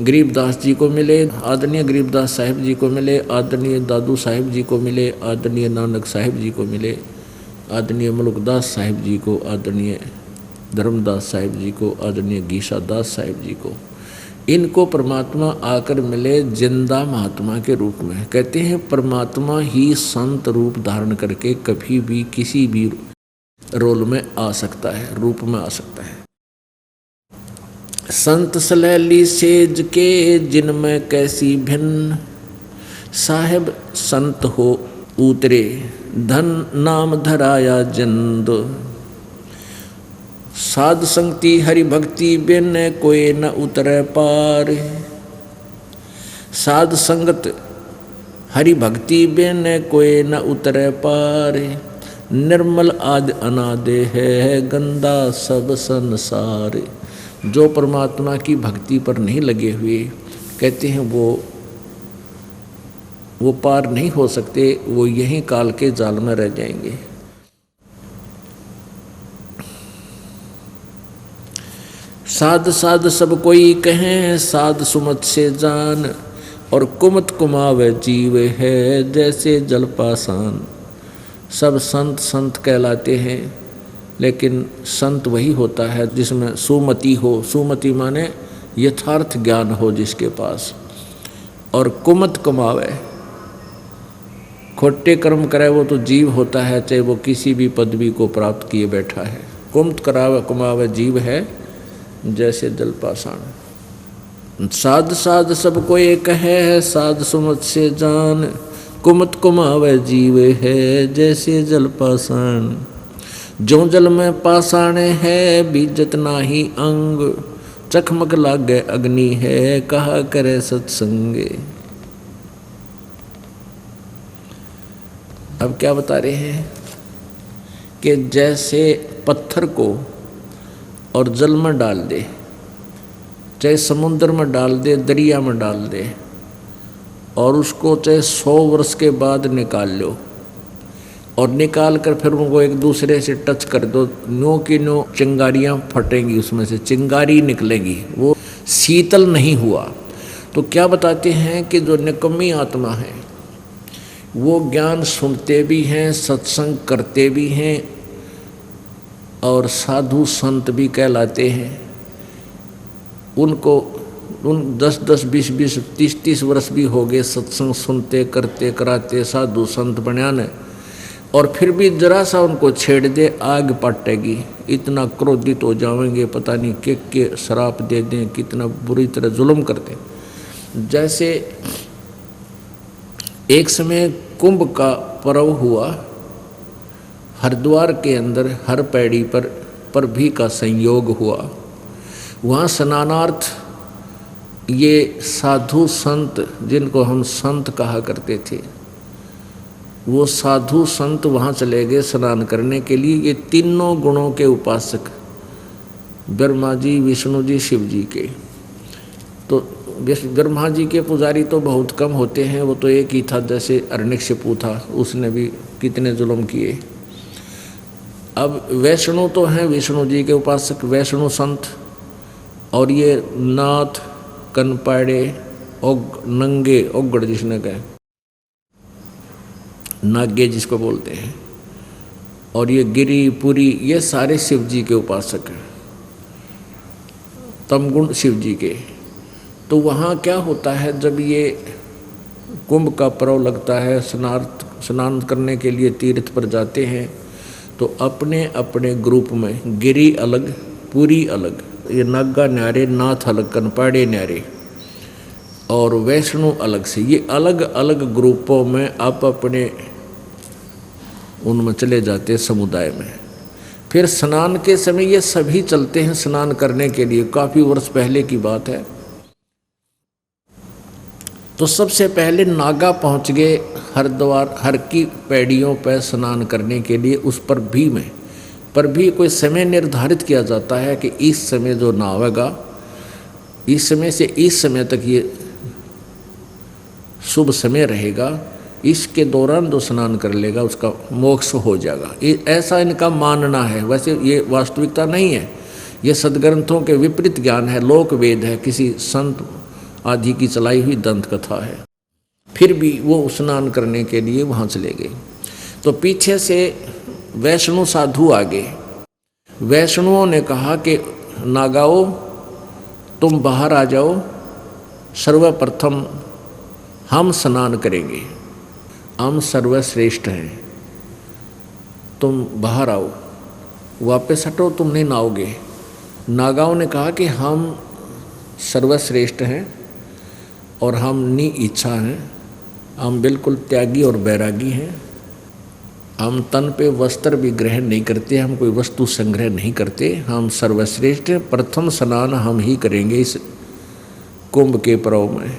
गरीबदास जी को मिले, आदरणीय गरीबदास साहिब जी को मिले, आदरणीय दादू साहिब जी को मिले, आदरणीय नानक साहिब जी को मिले, आदरणीय मलुकदास साहिब जी को, आदरणीय धर्मदास साहिब जी को, आदरणीय गीसा दास साहिब जी को। इनको परमात्मा आकर मिले जिंदा महात्मा के रूप में। कहते हैं परमात्मा ही संत रूप धारण करके कभी भी किसी भी रोल में आ सकता है, रूप में आ सकता है। संत सलैली सेज के जिनमें कैसी भिन्न, साहेब संत हो उतरे धन नाम धराया जिंद। साध संगति हरि भक्ति बिन कोई न उतरे पार। साध संगत हरि भक्ति बिन कोई न उतरे पार। निर्मल आदि अनादि है गंदा सब संसार। जो परमात्मा की भक्ति पर नहीं लगे हुए, कहते हैं वो पार नहीं हो सकते, वो यहीं काल के जाल में रह जाएंगे। साध साध सब कोई कहें साध सुमत से जान, और कुमत कुमावे जीव है जैसे जल पासान। सब संत संत कहलाते हैं, लेकिन संत वही होता है जिसमें सुमति हो। सुमति माने यथार्थ ज्ञान हो जिसके पास। और कुमत कमावे, खोटे कर्म करे वो तो जीव होता है, चाहे वो किसी भी पदवी को प्राप्त किए बैठा है। कुमत करावे कुमावे जीव है जैसे जल पाषाण। साध साध सबको एक है साध सुमत से जान, कुमत कुमावे जीव है जैसे जल पाषाण। जो जल में पाषाण है बीजत नाही अंग, चकमक लागे अग्नि है कहा करे सत्संगे। अब क्या बता रहे हैं कि जैसे पत्थर को और जल में डाल दे, चाहे समुद्र में डाल दे, दरिया में डाल दे, और उसको चाहे 100 वर्ष के बाद निकाल लो, और निकाल कर फिर उनको एक दूसरे से टच कर दो, नो की नो चिंगारियाँ फटेंगी, उसमें से चिंगारी निकलेगी, वो शीतल नहीं हुआ। तो क्या बताते हैं कि जो निकम्मी आत्मा है वो ज्ञान सुनते भी हैं, सत्संग करते भी हैं, और साधु संत भी कहलाते हैं। उनको 10-10, 20-20, 30-30 वर्ष भी हो गए सत्संग सुनते करते कराते साधु संत बनियाने, और फिर भी जरा सा उनको छेड़ दे आग पटेगी, इतना क्रोधित हो जाएंगे, पता नहीं के शराप दे दें, कितना बुरी तरह जुल्म करते। जैसे एक समय कुंभ का पर्व हुआ, हरिद्वार के अंदर हर पैड़ी पर भी का संयोग हुआ। वहाँ स्नानार्थ ये साधु संत, जिनको हम संत कहा करते थे, वो साधु संत वहाँ चले गए स्नान करने के लिए। ये तीनों गुणों के उपासक, ब्रह्मा जी, विष्णु जी, शिव जी के। तो ब्रह्मा जी के पुजारी तो बहुत कम होते हैं, वो तो एक ही था, जैसे हिरण्यकशिपु था, उसने भी कितने जुल्म किए। अब वैष्णु तो हैं विष्णु जी के उपासक, वैष्णु संत, और ये नाथ, कनपाड़े, नंगे, ओगड़ जिसने कहे, नागे जिसको बोलते हैं, और ये गिरी पुरी, ये सारे शिव जी के उपासक हैं, तमगुण शिव जी के। तो वहाँ क्या होता है, जब ये कुंभ का पर्व लगता है, स्नान करने के लिए तीर्थ पर जाते हैं, तो अपने अपने ग्रुप में गिरी अलग, पुरी अलग, ये नागा न्यारे, नाथ अलग, कनपाड़े न्यारे, और वैष्णु अलग से, ये अलग अलग ग्रुपों में आप अपने उनमें चले जाते हैं समुदाय में। फिर स्नान के समय ये सभी चलते हैं स्नान करने के लिए, काफ़ी वर्ष पहले की बात है। तो सबसे पहले नागा पहुंच गए हरिद्वार, हर की पैड़ियों पर स्नान करने के लिए। उस पर भी कोई समय निर्धारित किया जाता है कि इस समय जो नहावेगा, इस समय से इस समय तक ये शुभ समय रहेगा, इसके दौरान जो स्नान कर लेगा उसका मोक्ष हो जाएगा, ऐसा इनका मानना है। वैसे ये वास्तविकता नहीं है, ये सदग्रंथों के विपरीत ज्ञान है, लोक वेद है, किसी संत आदि की चलाई हुई दंत कथा है। फिर भी वो स्नान करने के लिए वहाँ चले गए। तो पीछे से वैष्णु साधु आ गए। वैष्णुओं ने कहा कि नागाओ तुम बाहर आ जाओ, सर्वप्रथम हम स्नान करेंगे, हम सर्वश्रेष्ठ हैं, तुम बाहर आओ, वापस हटो, तुम नहीं नहाओगे। नागाओं ने कहा कि हम सर्वश्रेष्ठ हैं और हम नि इच्छा हैं, हम बिल्कुल त्यागी और बैरागी हैं, हम तन पे वस्त्र भी ग्रहण नहीं करते, हम कोई वस्तु संग्रह नहीं करते, हम सर्वश्रेष्ठ, प्रथम स्नान हम ही करेंगे इस कुंभ के पर्व में।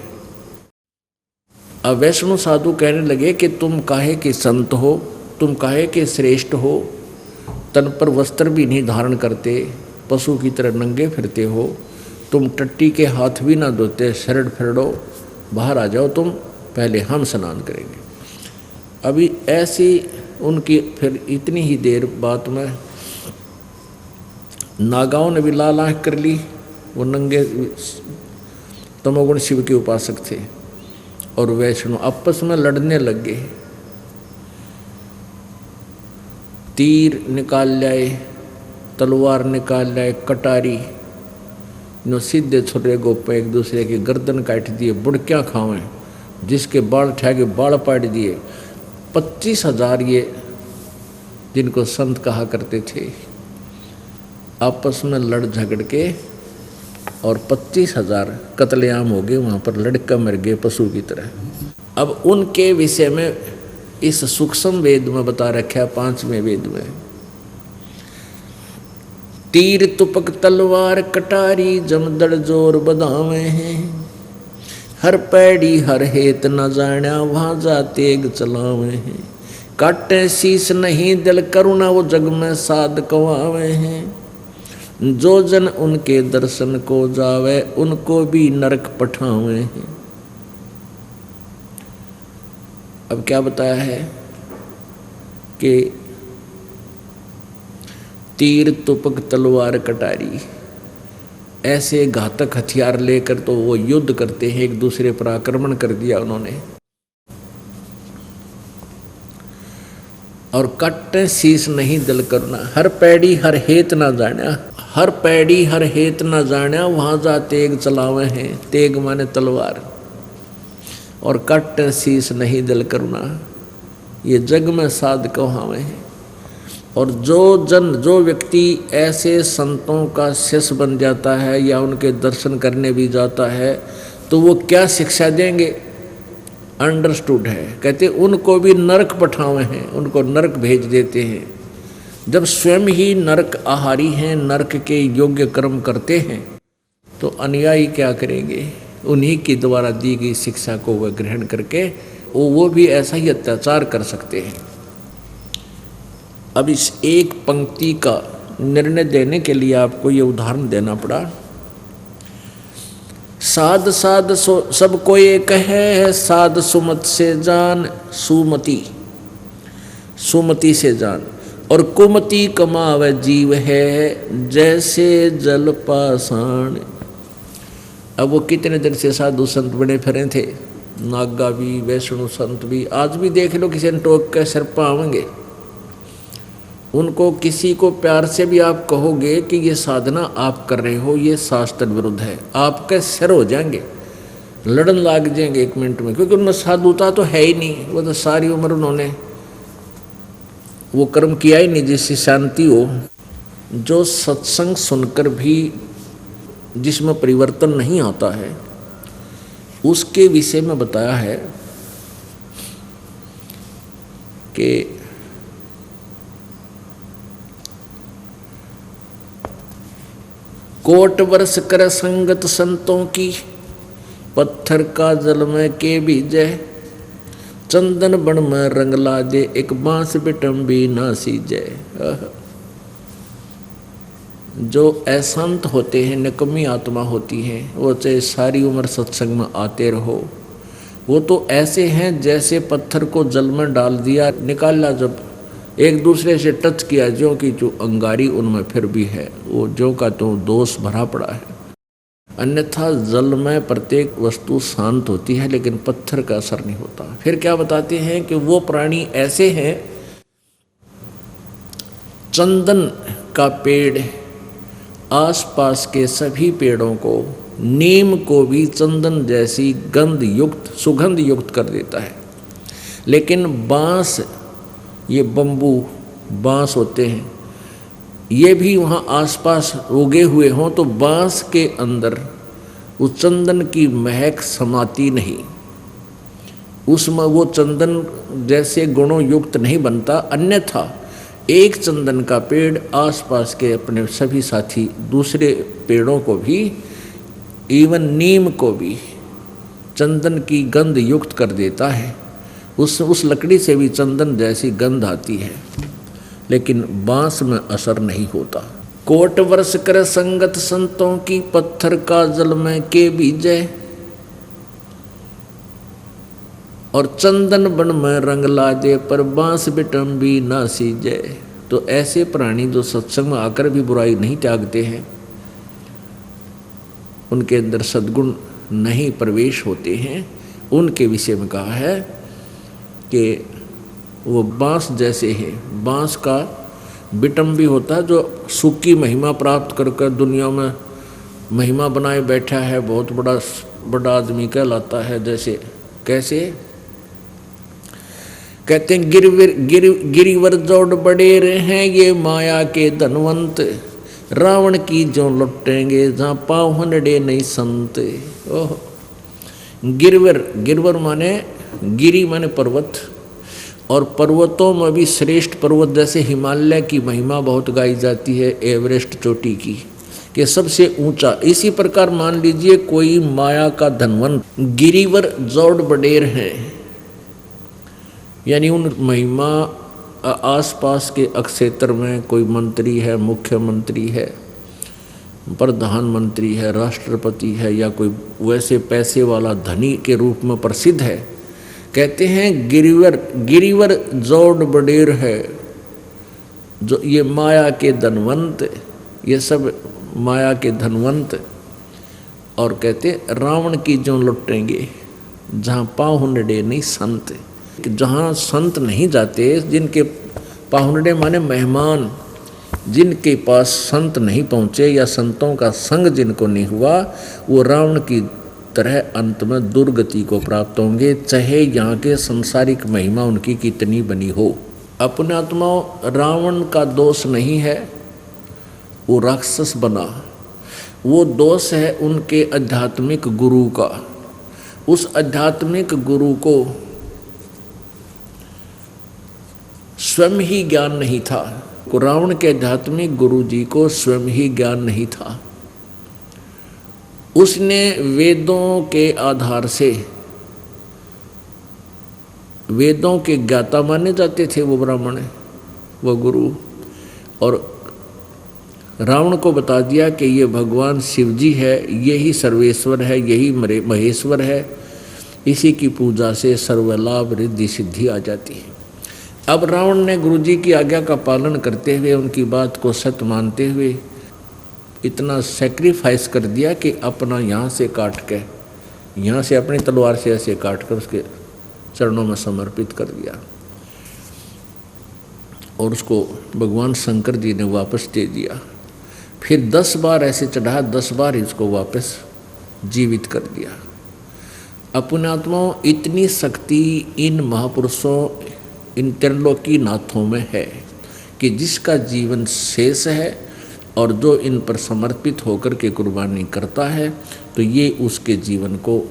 अब वैष्णु साधु कहने लगे कि तुम काहे के संत हो, तुम काहे के श्रेष्ठ हो, तन पर वस्त्र भी नहीं धारण करते, पशु की तरह नंगे फिरते हो, तुम टट्टी के हाथ भी ना धोते, शरण फिरड़ो, बाहर आ जाओ तुम, पहले हम स्नान करेंगे। अभी ऐसी उनकी फिर इतनी ही देर बात में नागाओं ने भी लाल आँख कर ली। वो नंगे तमोगुण शिव के उपासक थे और वैष्णव आपस में लड़ने लग गए। तीर निकाल लाए, तलवार निकाल लाए, कटारी नो सीधे छोटे गोपे एक दूसरे की गर्दन काट दिए, बुड़कियाँ खावें, जिसके बाल ठहगे बाल पाट दिए। 25,000 ये जिनको संत कहा करते थे आपस में लड़ झगड़ के और 25,000 कत्लेआम हो गए, वहाँ पर लड़का मर गए पशु की तरह। अब उनके विषय में इस सूक्ष्म वेद में बता रखा है, 5वें वेद में, तीर तुपक तलवार कटारी जमदड़ जोर बदावे हैं, हर पैड़ी हर हेत न जाण्या वहाँ जा तेग चलावे हैं, काटे शीस नहीं दिल करुणा वो जग में साध कवावे हैं, जो जन उनके दर्शन को जावे उनको भी नरक पठावे हैं। अब क्या बताया है कि तीर तुपक तलवार कटारी ऐसे घातक हथियार लेकर तो वो युद्ध करते हैं, एक दूसरे पर आक्रमण कर दिया उन्होंने। और कट्टे शीश नहीं दिल करुणा, हर पैड़ी हर हेत ना जाण्या, हर पैड़ी हर हेत ना जाण्या वहाँ जा तेग चलावे हैं, तेग माने तलवार, और कट्टे शीश नहीं दिल करुणा, ये जग में साध कहावे हैं। और जो व्यक्ति ऐसे संतों का शिष्य बन जाता है या उनके दर्शन करने भी जाता है तो वो क्या शिक्षा देंगे, अंडरस्टूड है। कहते उनको भी नरक पठावे हैं, उनको नरक भेज देते हैं। जब स्वयं ही नरक आहारी हैं, नरक के योग्य कर्म करते हैं, तो अनुयायी क्या करेंगे, उन्हीं के द्वारा दी गई शिक्षा को वह ग्रहण करके वो भी ऐसा ही अत्याचार कर सकते हैं। अब इस एक पंक्ति का निर्णय देने के लिए आपको ये उदाहरण देना पड़ा। साध साध सब को एक है, साध सुमत से जान, सुमति सुमति से जान, और कुमति कमावे जीव है जैसे जल पाषाण। अब वो कितने दिन से साधु संत बने फिरे थे, नागा भी वैष्णव संत भी, आज भी देख लो किसी ने टोक के सिर पावेंगे। उनको किसी को प्यार से भी आप कहोगे कि ये साधना आप कर रहे हो, ये शास्त्र विरुद्ध है, आपके सिर हो जाएंगे, लड़न लाग जाएंगे 1 मिनट में, क्योंकि उनमें साधुता तो है ही नहीं। वो तो सारी उम्र उन्होंने वो कर्म किया ही नहीं जिससे शांति हो। जो सत्संग सुनकर भी जिसमें परिवर्तन नहीं आता है, उसके विषय में बताया है कि कोट वर्ष कर संगत संतों की, पत्थर का जल में के बीजे, चंदन बन में रंग ला दे, एक बांस बिटम भी ना सीजे। जो अशांत होते हैं, निकम्मी आत्मा होती हैं, वो चाहे सारी उम्र सत्संग में आते रहो, वो तो ऐसे हैं जैसे पत्थर को जल में डाल दिया, निकाला, जब एक दूसरे से टच किया, जो कि जो अंगारी उनमें फिर भी है, वो जो का तो दोष भरा पड़ा है। अन्यथा जल में प्रत्येक वस्तु शांत होती है, लेकिन पत्थर का असर नहीं होता। फिर क्या बताते हैं कि वो प्राणी ऐसे हैं, चंदन का पेड़ आसपास के सभी पेड़ों को, नीम को भी चंदन जैसी गंध युक्त, सुगंध युक्त कर देता है। लेकिन बांस, ये बम्बू बांस होते हैं, ये भी वहाँ आसपास उगे हुए हों तो बांस के अंदर उस चंदन की महक समाती नहीं, उसमें वो चंदन जैसे गुणों युक्त नहीं बनता। अन्यथा एक चंदन का पेड़ आसपास के अपने सभी साथी दूसरे पेड़ों को भी, इवन नीम को भी चंदन की गंध युक्त कर देता है। उस लकड़ी से भी चंदन जैसी गंध आती है, लेकिन बांस में असर नहीं होता। कोट वर्ष कर संगत संतों की, पत्थर का जल में के बीजे, और चंदन बन में रंग लाजे, पर बांस बिटम्बी ना सीजे। तो ऐसे प्राणी जो सत्संग में आकर भी बुराई नहीं त्यागते हैं, उनके अंदर सद्गुण नहीं प्रवेश होते हैं, उनके विषय में कहा है कि वो बांस जैसे है। बांस का बिटम भी होता है जो सूखी महिमा प्राप्त कर कर दुनिया में महिमा बनाए बैठा है, बहुत बड़ा आदमी कहलाता है। जैसे कैसे कहते हैं, गिरिवर जोड़ बड़ेर हैं ये माया के धनवंत, रावण की जो लुटेंगे जहाँ पाँव हनड़े नहीं संत। ओह, गिरवर माने गिरी माने पर्वत, और पर्वतों में भी श्रेष्ठ पर्वत जैसे हिमालय की महिमा बहुत गाई जाती है, एवरेस्ट चोटी की, कि सबसे ऊंचा। इसी प्रकार मान लीजिए कोई माया का धनवंत गिरिवर जोड़ बडेर है, यानी उन महिमा आसपास के क्षेत्र में कोई मंत्री है, मुख्यमंत्री है, प्रधानमंत्री है, राष्ट्रपति है, या कोई वैसे पैसे वाला धनी के रूप में प्रसिद्ध है। कहते हैं गिरिवर जोड़ बडेर है, जो ये माया के धनवंत, ये सब माया के धनवंत। और कहते रावण की जो लुटेंगे जहाँ पाहुंडे नहीं संत, जहाँ संत नहीं जाते, जिनके पाहुंडे माने मेहमान, जिनके पास संत नहीं पहुँचे या संतों का संग जिनको नहीं हुआ, वो रावण की तरह अंत में दुर्गति को प्राप्त होंगे, चाहे यहाँ के संसारिक महिमा उनकी कितनी बनी हो। अपने आत्माओं, रावण का दोष नहीं है वो राक्षस बना, वो दोष है उनके आध्यात्मिक गुरु का। उस आध्यात्मिक गुरु को स्वयं ही ज्ञान नहीं था, रावण के आध्यात्मिक गुरु जी को स्वयं ही ज्ञान नहीं था। उसने वेदों के आधार से, वेदों के ज्ञाता माने जाते थे वो ब्राह्मण, वो गुरु, और रावण को बता दिया कि ये भगवान शिव जी है, यही सर्वेश्वर है, यही महेश्वर है, इसी की पूजा से सर्वलाभ रिद्धि सिद्धि आ जाती है। अब रावण ने गुरुजी की आज्ञा का पालन करते हुए, उनकी बात को सत्य मानते हुए इतना सेक्रीफाइस कर दिया कि अपना यहाँ से काट के, यहाँ से अपनी तलवार से ऐसे काट कर उसके चरणों में समर्पित कर दिया, और उसको भगवान शंकर जी ने वापस दे दिया। फिर 10 बार ऐसे चढ़ाया, 10 बार इसको वापस जीवित कर दिया। अपने आत्माओं, इतनी शक्ति इन महापुरुषों, इन त्रिलोकी नाथों में है कि जिसका जीवन शेष है और जो इन पर समर्पित होकर के कुर्बानी करता है, तो ये उसके जीवन को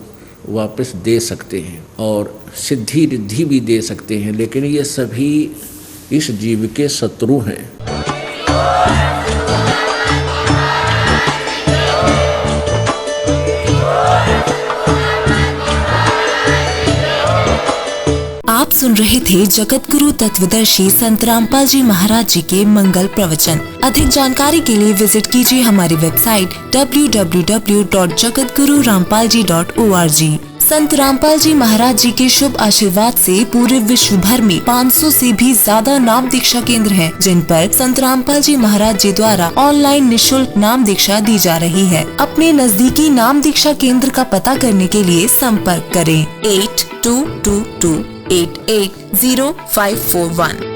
वापस दे सकते हैं और सिद्धि रिद्धि भी दे सकते हैं। लेकिन ये सभी इस जीव के शत्रु हैं। आप सुन रहे थे जगत गुरु तत्वदर्शी संत रामपाल जी महाराज जी के मंगल प्रवचन। अधिक जानकारी के लिए विजिट कीजिए हमारी वेबसाइट www.jagatgururampalji.org। संत रामपाल जी महाराज जी के शुभ आशीर्वाद से पूरे विश्व भर में 500 से भी ज्यादा नाम दीक्षा केंद्र हैं, जिन पर संत रामपाल जी महाराज जी द्वारा ऑनलाइन निःशुल्क नाम दीक्षा दी जा रही है। अपने नजदीकी नाम दीक्षा केंद्र का पता करने के लिए संपर्क करें 8222880541।